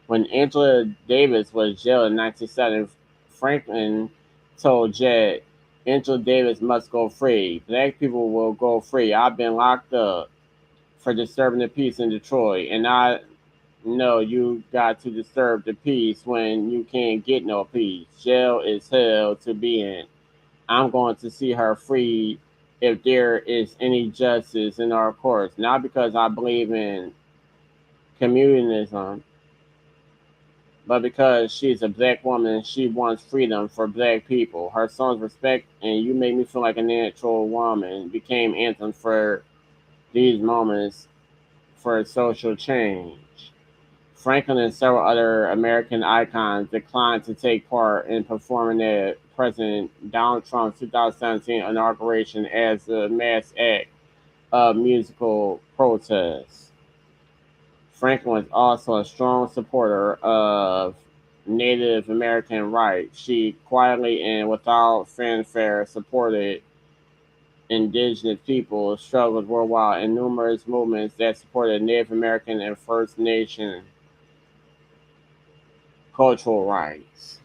When Angela Davis was jailed in 1970, Franklin told Jed, Angela Davis must go free. Black people will go free. I've been locked up for disturbing the peace in Detroit, and I know you got to disturb the peace when you can't get no peace. Jail is hell to be in. I'm going to see her free if there is any justice in our courts, not because I believe in communism, but because she's a black woman and she wants freedom for black people. Her songs Respect and You Make Me Feel Like a Natural Woman became anthems for these moments for social change. Franklin and several other American icons declined to take part in performing at President Donald Trump's 2017 inauguration as a mass act of musical protest. Franklin was also a strong supporter of Native American rights. She quietly and without fanfare supported indigenous peoples' struggles worldwide and numerous movements that supported Native American and First Nation cultural rights.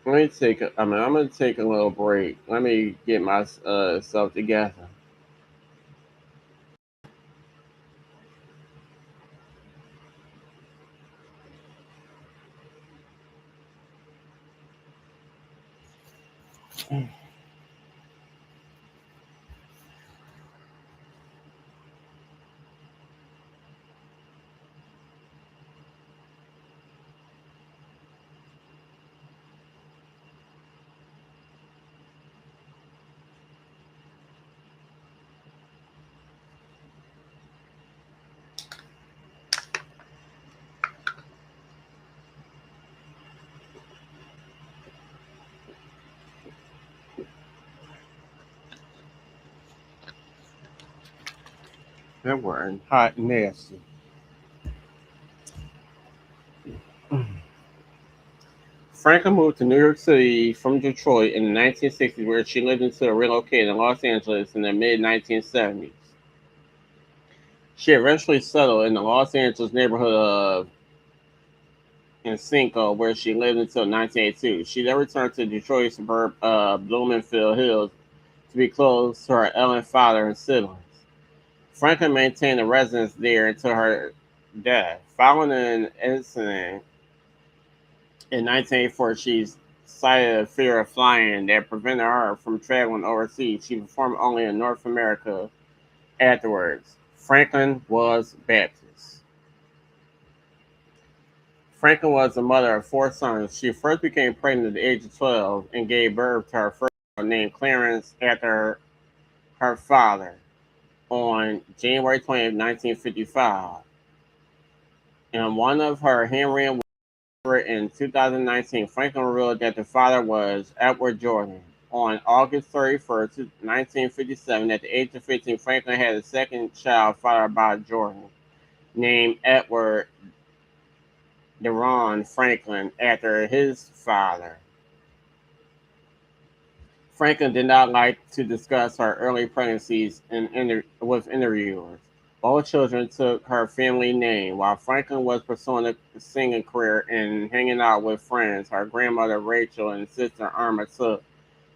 I'm gonna take a little break. Let me get myself together. That word hot and nasty. Franklin moved to New York City from Detroit in the 1960s, where she lived until relocated to Los Angeles in the mid 1970s. She eventually settled in the Los Angeles neighborhood of Encino, where she lived until 1982. She then returned to the Detroit suburb of Bloomfield Hills to be close to her ailing father and siblings. Franklin maintained a residence there until her death. Following an incident in 1984, she cited a fear of flying that prevented her from traveling overseas. She performed only in North America afterwards. Franklin was Baptist. Franklin was the mother of four sons. She first became pregnant at the age of 12 and gave birth to her first named Clarence after her father on January 20th, 1955. In one of her handwritten letters in 2019, Franklin revealed that the father was Edward Jordan. On August 31st, 1957, at the age of 15, Franklin had a second child fathered by Jordan, named Edward Deron Franklin, after his father. Franklin did not like to discuss her early pregnancies with interviewers. Both children took her family name. While Franklin was pursuing a singing career and hanging out with friends, her grandmother Rachel and sister Irma took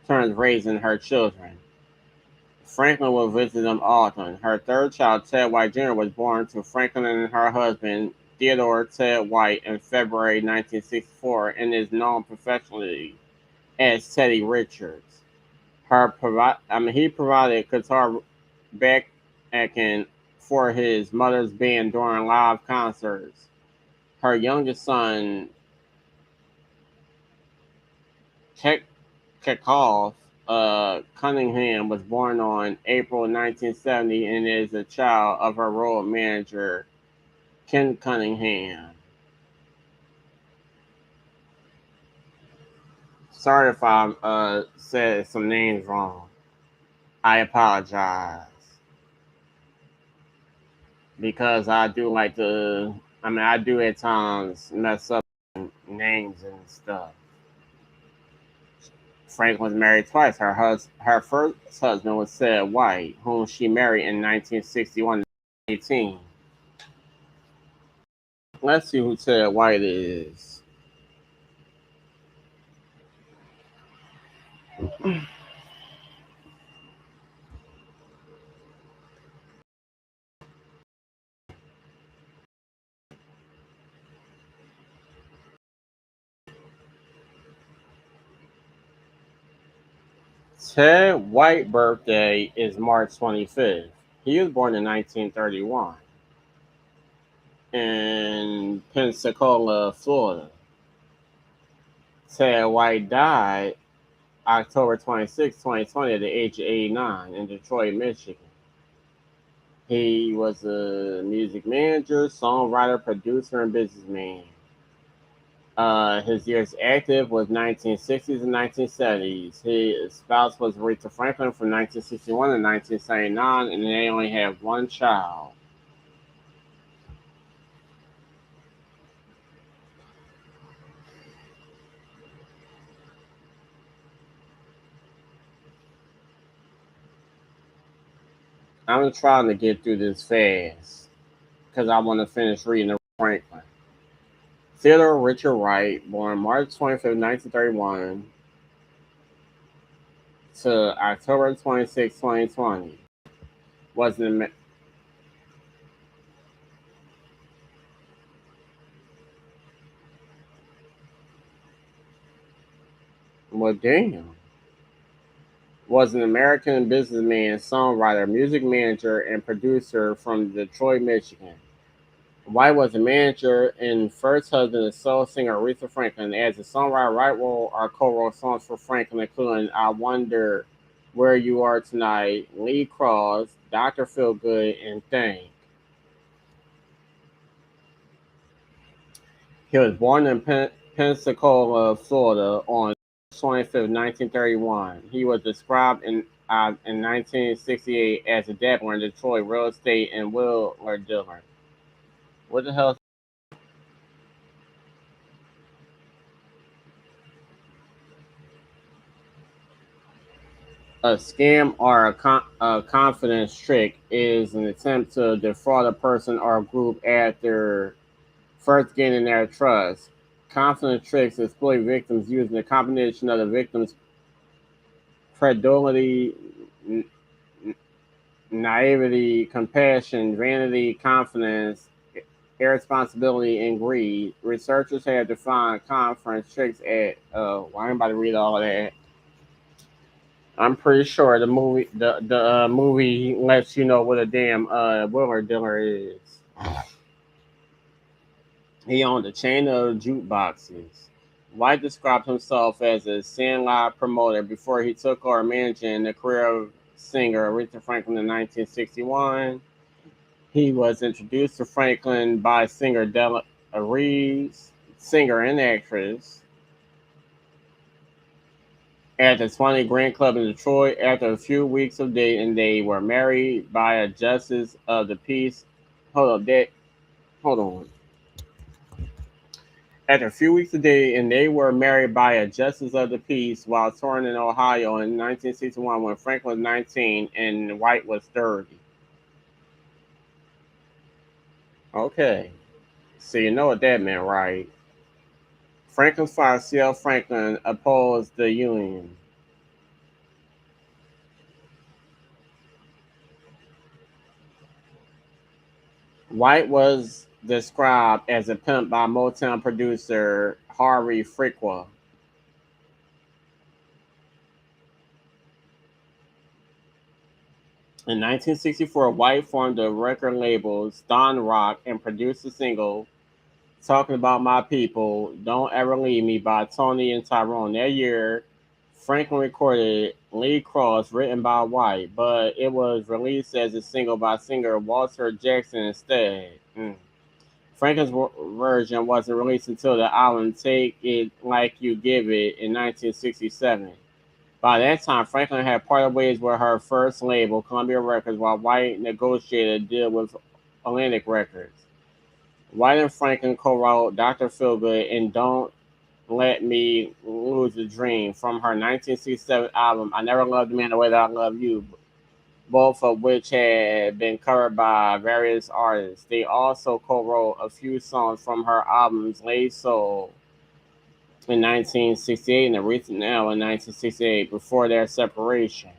turns raising her children. Franklin would visit them often. Her third child, Ted White Jr., was born to Franklin and her husband, Theodore Ted White, in February 1964 and is known professionally as Teddy Richards. He provided guitar backing for his mother's band during live concerts. Her youngest son, Chekhov Cunningham, was born on April 1970 and is a child of her road manager, Ken Cunningham. Sorry if I said some names wrong. I apologize. Because I do like to, I do at times mess up names and stuff. Frank was married twice. Her first husband was Ted White, whom she married in 1961 and 18. Let's see who Ted White is. Ted White's birthday is March 25th. He was born in 1931 in Pensacola, Florida. Ted White died October 26, 2020 at the age of 89 in Detroit, Michigan. He was a music manager, songwriter, producer, and businessman. His years active was 1960s and 1970s. His spouse was Aretha Franklin from 1961 to 1979, and they only have one child. I'm trying to get through this fast because I want to finish reading Franklin. Theodore Richard Wright, born March 25th, 1931 to October 26, 2020, was an well, damn. Was an American businessman, songwriter, music manager, and producer from Detroit, Michigan. White was a manager and first husband of soul singer Aretha Franklin. As a songwriter, Wright wrote or co-wrote songs for Franklin, including "I Wonder Where You Are Tonight," "Lee Cross," "Dr. Feelgood," and "Think." He was born in Pensacola, Florida, on 25th, 1931. He was described in 1968 as a dabbler in Detroit real estate and wheeler dealer. What the hell? A scam or a confidence trick is an attempt to defraud a person or group after first gaining their trust. Confidence tricks exploit victims using a combination of the victim's credulity, naivety, compassion, vanity, confidence, irresponsibility, and greed. Researchers have defined confidence tricks at. Well, I'm about to read all of that. I'm pretty sure the movie lets you know what a damn wheeler dealer is. He owned a chain of jukeboxes. White described himself as a sandlot promoter before he took over managing the career of singer Aretha Franklin in 1961. He was introduced to Franklin by singer Della Reese, singer and actress, at the 20 Grand Club in Detroit. After a few weeks of dating, they were married by a justice of the peace. Hold up, hold on. After a few weeks of dating, they were married by a justice of the peace while touring in Ohio in 1961 when Franklin was 19 and White was 30. Okay, so you know what that meant, right? Franklin's father, C.L. Franklin, opposed the union. White was described as a pimp by Motown producer Harvey Frequa. In 1964, White formed the record labels Don Rock and produced a single Talking About My People, Don't Ever Leave Me by Tony and Tyrone. That year, Franklin recorded Lee Cross, written by White, but it was released as a single by singer Walter Jackson instead. Franklin's version wasn't released until the album Take It Like You Give It in 1967. By that time, Franklin had parted ways with her first label, Columbia Records, while White negotiated a deal with Atlantic Records. White and Franklin co-wrote Dr. Feelgood and Don't Let Me Lose a Dream from her 1967 album, I Never Loved a Man the Way That I Love You, both of which had been covered by various artists. They also co-wrote a few songs from her albums Lay Soul in 1968 and Aretha Now in 1968 before their separation.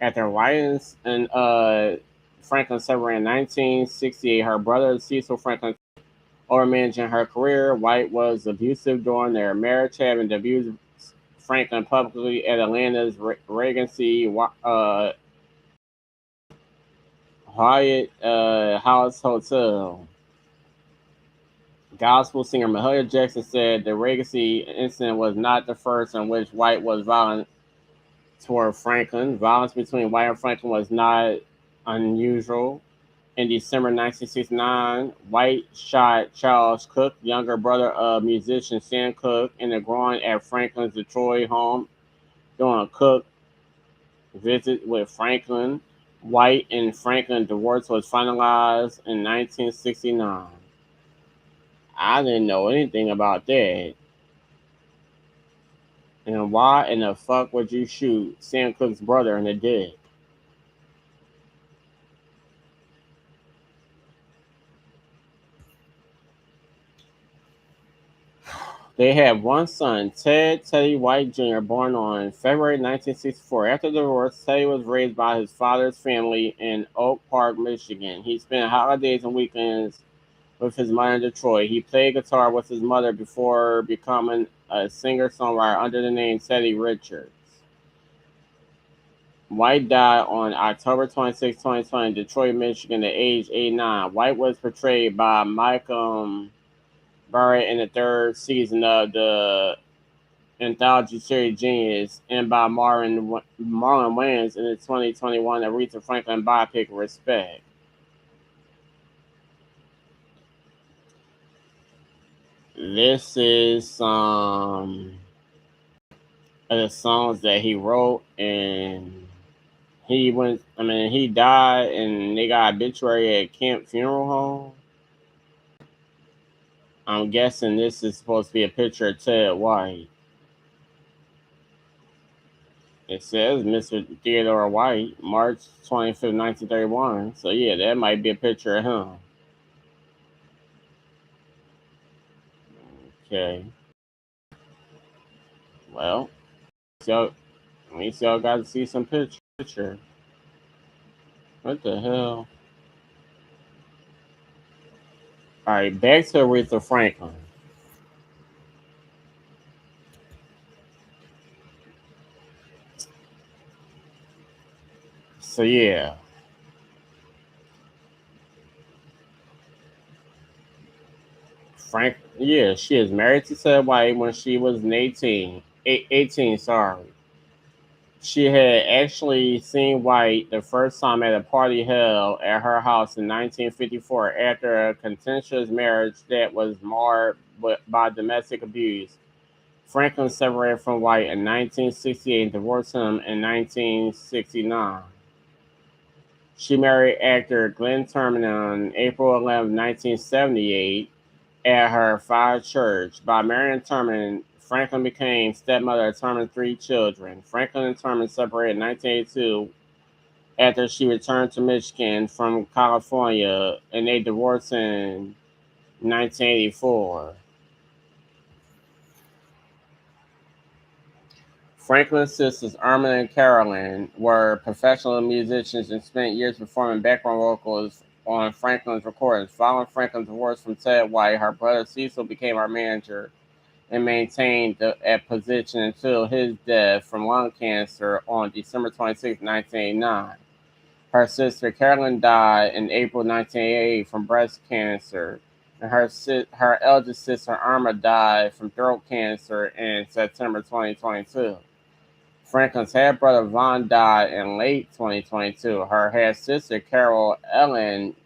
After White and Franklin separated in 1968, her brother Cecil Franklin over managing her career. White was abusive during their marriage, having abused Franklin publicly at Atlanta's Regency Hyatt House Hotel. Gospel singer Mahalia Jackson said the Regency incident was not the first in which White was violent toward Franklin. Violence between White and Franklin was not unusual. In December 1969, White shot Charles Cook, younger brother of musician Sam Cooke, in the groin at Franklin's Detroit home during a Cook visit with Franklin. White and Franklin divorce was finalized in 1969. I didn't know anything about that. And why in the fuck would you shoot Sam Cooke's brother in the dick? They had one son, Ted Teddy White Jr., born on February 1964. After the divorce, Teddy was raised by his father's family in Oak Park, Michigan. He spent holidays and weekends with his mother in Detroit. He played guitar with his mother before becoming a singer-songwriter under the name Teddy Richards. White died on October 26, 2020 in Detroit, Michigan at age 89. White was portrayed by Michael Barrett in the third season of the anthology series Genius and by Marlon Wayans in the 2021 Aretha Franklin biopic Respect. This is some of the songs that he wrote, and he died and they got obituary at Camp Funeral Home. I'm guessing this is supposed to be a picture of Ted White. It says Mr. Theodore White, March 25th, 1931. So yeah, that might be a picture of him. Okay. Well, so at least y'all got to see some picture. What the hell? All right, back to Aretha Franklin. So yeah, Yeah, she is married to Ted White when she was 18, sorry. She had actually seen White the first time at a party held at her house in 1954 after a contentious marriage that was marred by domestic abuse. Franklin separated from White in 1968 and divorced him in 1969. She married actor Glenn Turman on April 11, 1978, at her Fire Church. By marrying Turman, Franklin became stepmother of Turman's three children. Franklin and Turman separated in 1982 after she returned to Michigan from California, and they divorced in 1984. Franklin's sisters, Irma and Carolyn, were professional musicians and spent years performing background vocals on Franklin's recordings. Following Franklin's divorce from Ted White, her brother Cecil became her manager and maintained that position until his death from lung cancer on December 26, 1989. Her sister Carolyn died in April 1988 from breast cancer, and her eldest sister Irma died from throat cancer in September 2022. Franklin's half brother Von died in late 2022. Her half sister Carol Ellen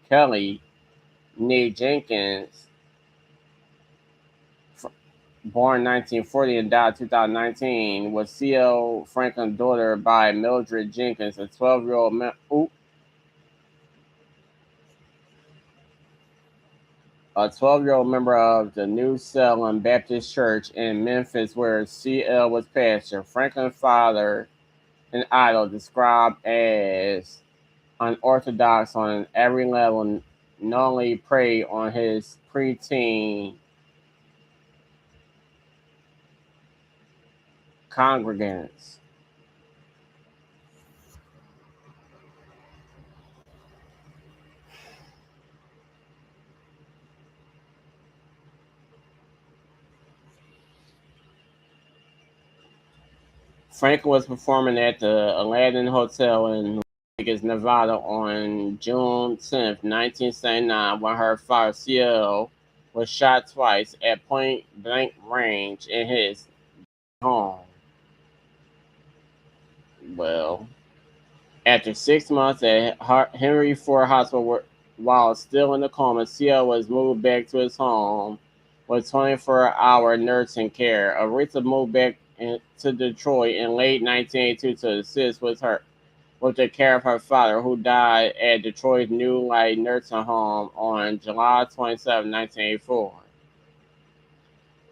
Kelly Nee Jenkins, born 1940 and died 2019, was C.L. Franklin's daughter by Mildred Jenkins, a 12-year-old member of the New Salem Baptist Church in Memphis, where C.L. was pastor. Franklin's father, an idol described as unorthodox on every level, knowingly preyed on his preteen congregants. Franklin was performing at the Aladdin Hotel in Las Vegas, Nevada on June 10th, 1979, when her father, CL, was shot twice at point blank range in his home. Well, after 6 months at Henry Ford Hospital while still in the coma, CL was moved back to his home with 24-hour nursing care. Aretha moved back to Detroit in late 1982 to assist with the care of her father, who died at Detroit's New Light Nursing Home on July 27, 1984.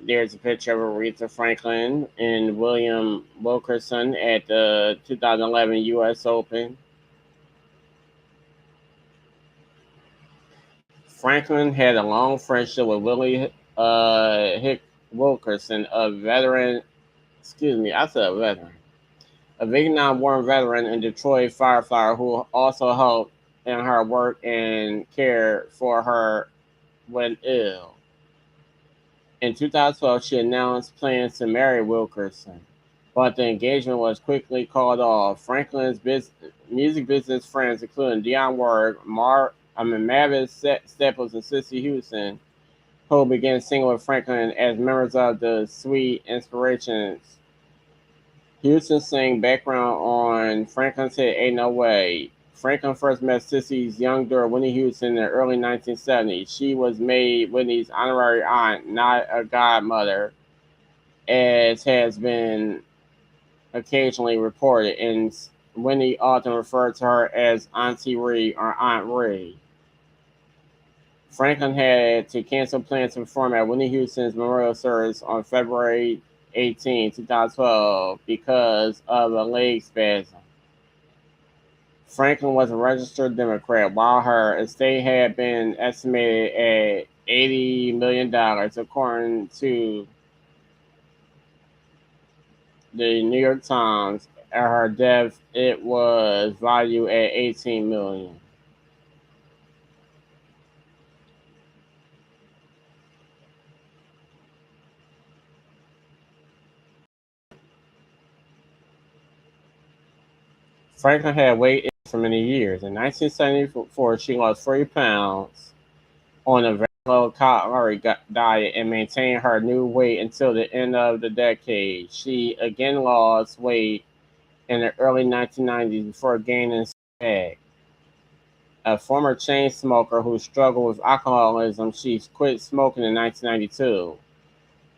There's a picture of Aretha Franklin and William Wilkerson at the 2011 U.S. Open. Franklin had a long friendship with Willie Hick Wilkerson, I said a veteran, a Vietnam War veteran and Detroit firefighter who also helped in her work and care for her when ill. In 2012, she announced plans to marry Wilkerson, but the engagement was quickly called off. Franklin's music business friends, including Dionne Warwick, Mavis Staples, and Cissy Houston, who began singing with Franklin as members of the Sweet Inspirations. Houston sang background on Franklin's hit Ain't No Way. Franklin first met Cissy's young daughter, Whitney Houston, in the early 1970s. She was made Whitney's honorary aunt, not a godmother, as has been occasionally reported, and Whitney often referred to her as Auntie Ree or Aunt Ree. Franklin had to cancel plans to perform at Whitney Houston's memorial service on February 18, 2012, because of a leg spasm. Franklin was a registered Democrat, while her estate had been estimated at $80 million, according to the New York Times. At her death, it was valued at $18 million. Franklin had weight issues for many years. In 1974, she lost 40 pounds on a low-calorie diet and maintained her new weight until the end of the decade. She again lost weight in the early 1990s before gaining back. A former chain smoker who struggled with alcoholism, she quit smoking in 1992.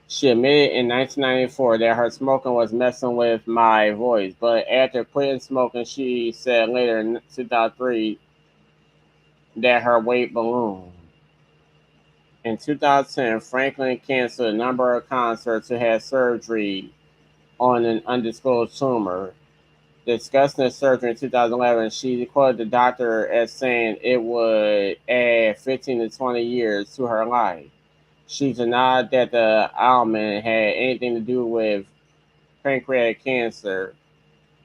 She admitted in 1994 that her smoking was messing with my voice, but after quitting smoking, she said later in 2003 that her weight ballooned. In 2010, Franklin canceled a number of concerts to have surgery on an undisclosed tumor. Discussing the surgery in 2011, she quoted the doctor as saying it would add 15 to 20 years to her life. She denied that the ailment had anything to do with pancreatic cancer,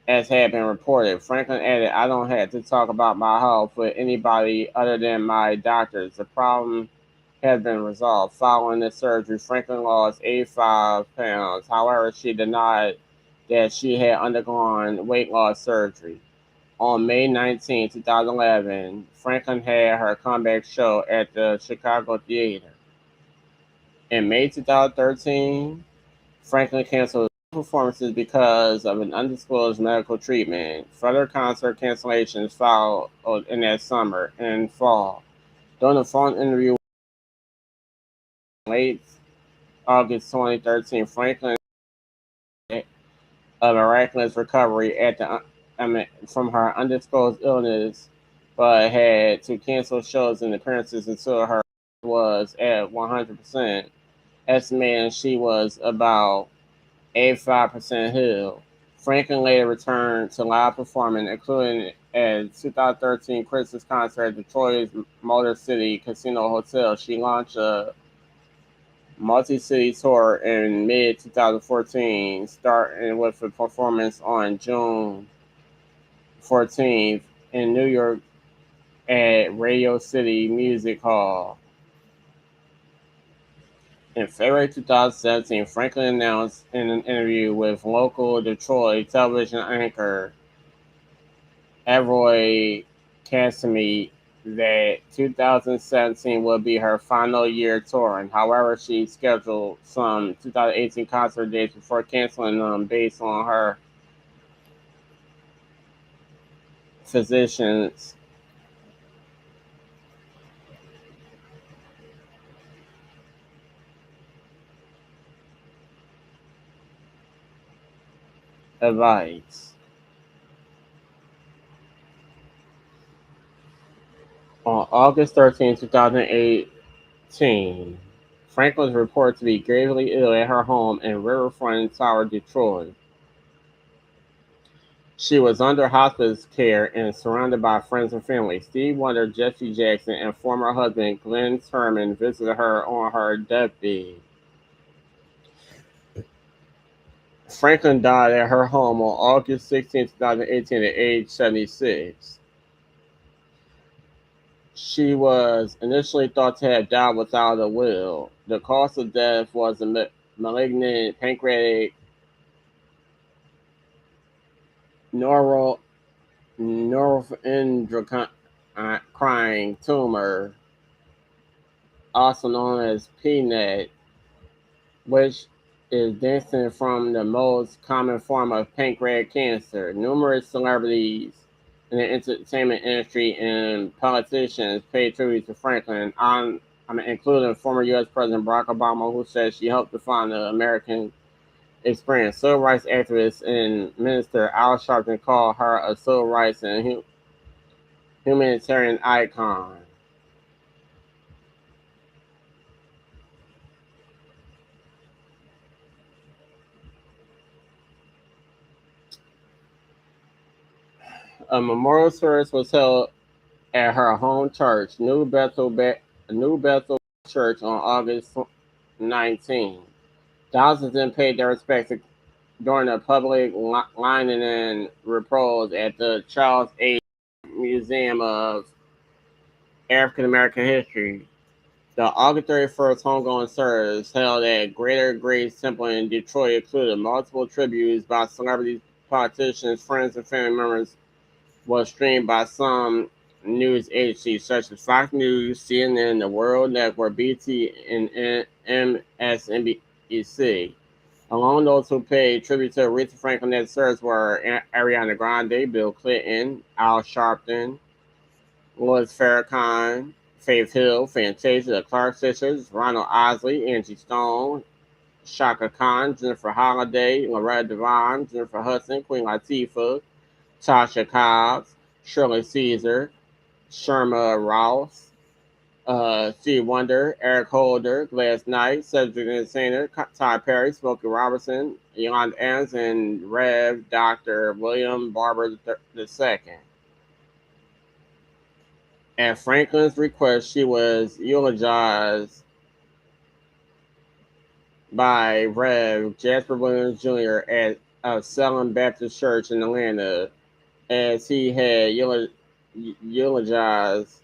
as had been reported. Franklin added, I don't have to talk about my health with anybody other than my doctors. The problem has been resolved. Following the surgery, Franklin lost 85 pounds. However, she denied that she had undergone weight loss surgery. On May 19, 2011, Franklin had her comeback show at the Chicago Theater. In May 2013, Franklin canceled performances because of an undisclosed medical treatment. Further concert cancellations followed in that summer and fall. During a phone interview in late August 2013, Franklin had a miraculous recovery from her undisclosed illness, but had to cancel shows and appearances until her was at 100%, estimating she was about 85% healed. Franklin later returned to live performing, including a 2013 Christmas concert at Detroit's Motor City Casino Hotel. She launched a multi-city tour in mid-2014, starting with a performance on June 14th in New York at Radio City Music Hall. In February 2017, Franklin announced in an interview with local Detroit television anchor Avery Casimir that 2017 will be her final year touring. However, she scheduled some 2018 concert dates before canceling them based on her physician's advice. On August 13, 2018, Franklin was reported to be gravely ill at her home in Riverfront Tower, Detroit. She was under hospice care and surrounded by friends and family. Steve Wonder, Jesse Jackson, and former husband Glenn Turman visited her on her deathbed. Franklin died at her home on August 16, 2018 at age 76. She was initially thought to have died without a will. The cause of death was a malignant pancreatic neuro, neuroendocrine tumor, also known as PNET, which is distinct from the most common form of pancreatic cancer. Numerous celebrities in the entertainment industry and politicians paid tribute to Franklin, including former U.S. President Barack Obama, who said she helped define the American experience. Civil rights activist and minister Al Sharpton called her a civil rights and humanitarian icon. A memorial service was held at her home church, New Bethel Church, on August 19. Thousands then paid their respects during a public lining and repose at the Charles A. Museum of African American History. The August 31st homegoing service held at Greater Grace Temple in Detroit included multiple tributes by celebrities, politicians, friends, and family members, was streamed by some news agencies such as Fox News, CNN, The World Network, BT, and MSNBC. Among those who paid tribute to Aretha Franklin at service were Ariana Grande, Bill Clinton, Al Sharpton, Louis Farrakhan, Faith Hill, Fantasia, the Clark Sisters, Ronald Osley, Angie Stone, Shaka Khan, Jennifer Holliday, Loretta Devine, Jennifer Hudson, Queen Latifah, Tasha Cobbs, Shirley Caesar, Sherma Ross, Steve Wonder, Eric Holder, Gladys Knight, Cedric Entertainer, Todd Perry, Smokey Robinson, Yolanda Adams, and Rev. Dr. William Barber II. At Franklin's request, she was eulogized by Rev. Jasper Williams Jr. at Salem Baptist Church in Atlanta, as he had eulogized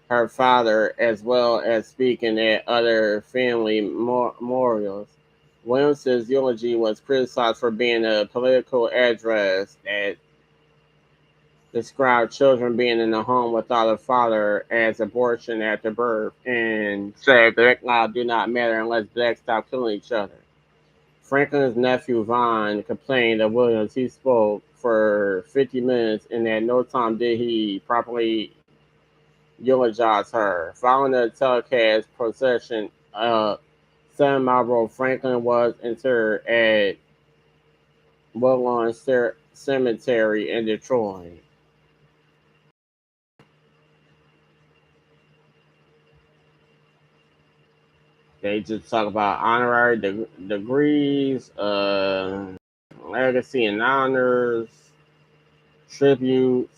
her father, as well as speaking at other family memorials. Williams's eulogy was criticized for being a political address that described children being in a home without a father as abortion after birth, and said Black lives do not matter unless blacks stop killing each other. Franklin's nephew Vaughn complained of Williams. He spoke for 50 minutes, and at no time did he properly eulogize her. Following the telecast procession, 7 Mile Road, Franklin was interred at Woodlawn Cemetery in Detroit. They just talk about honorary degrees, legacy and honors, tributes.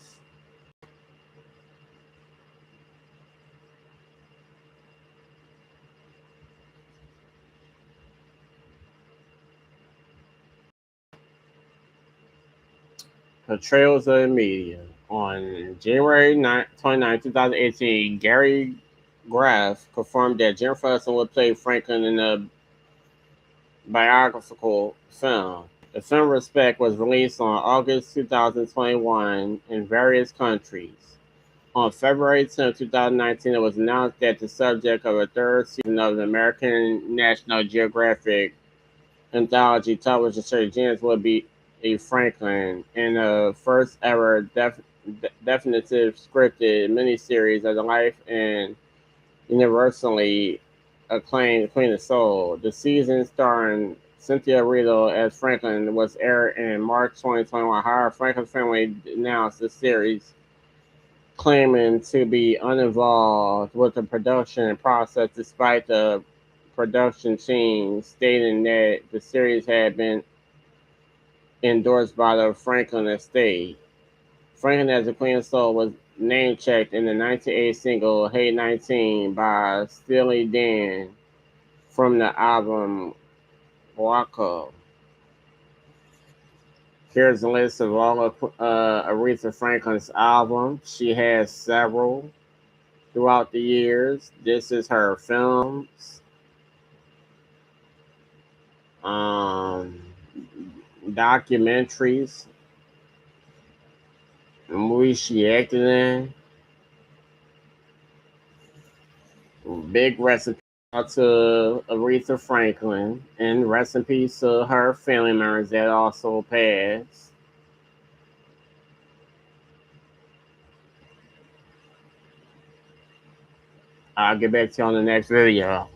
Portrayals of the media. On January 29, 2018, Gary Graff confirmed that Jennifer Hudson would play Franklin in the biographical film. The film Respect was released on August 2021 in various countries. On February 10, 2019, it was announced that the subject of a third season of the American National Geographic anthology television series James would be a Franklin in the first ever definitive scripted miniseries of the life and universally acclaimed Queen of Soul. The season starring Cynthia Erivo as Franklin was aired in March 2021. However, Franklin's family denounced the series, claiming to be uninvolved with the production process despite the production team stating that the series had been endorsed by the Franklin estate. Franklin as the Queen of Soul was name checked in the 1980 single Hey 19 by Steely Dan from the album Waka. Here's a list of all of Aretha Franklin's albums. She has several throughout the years. This is her films, um, documentaries, movies she acted in. Big recipe to Aretha Franklin, and rest in peace to her family members that also passed. I'll get back to you on the next video.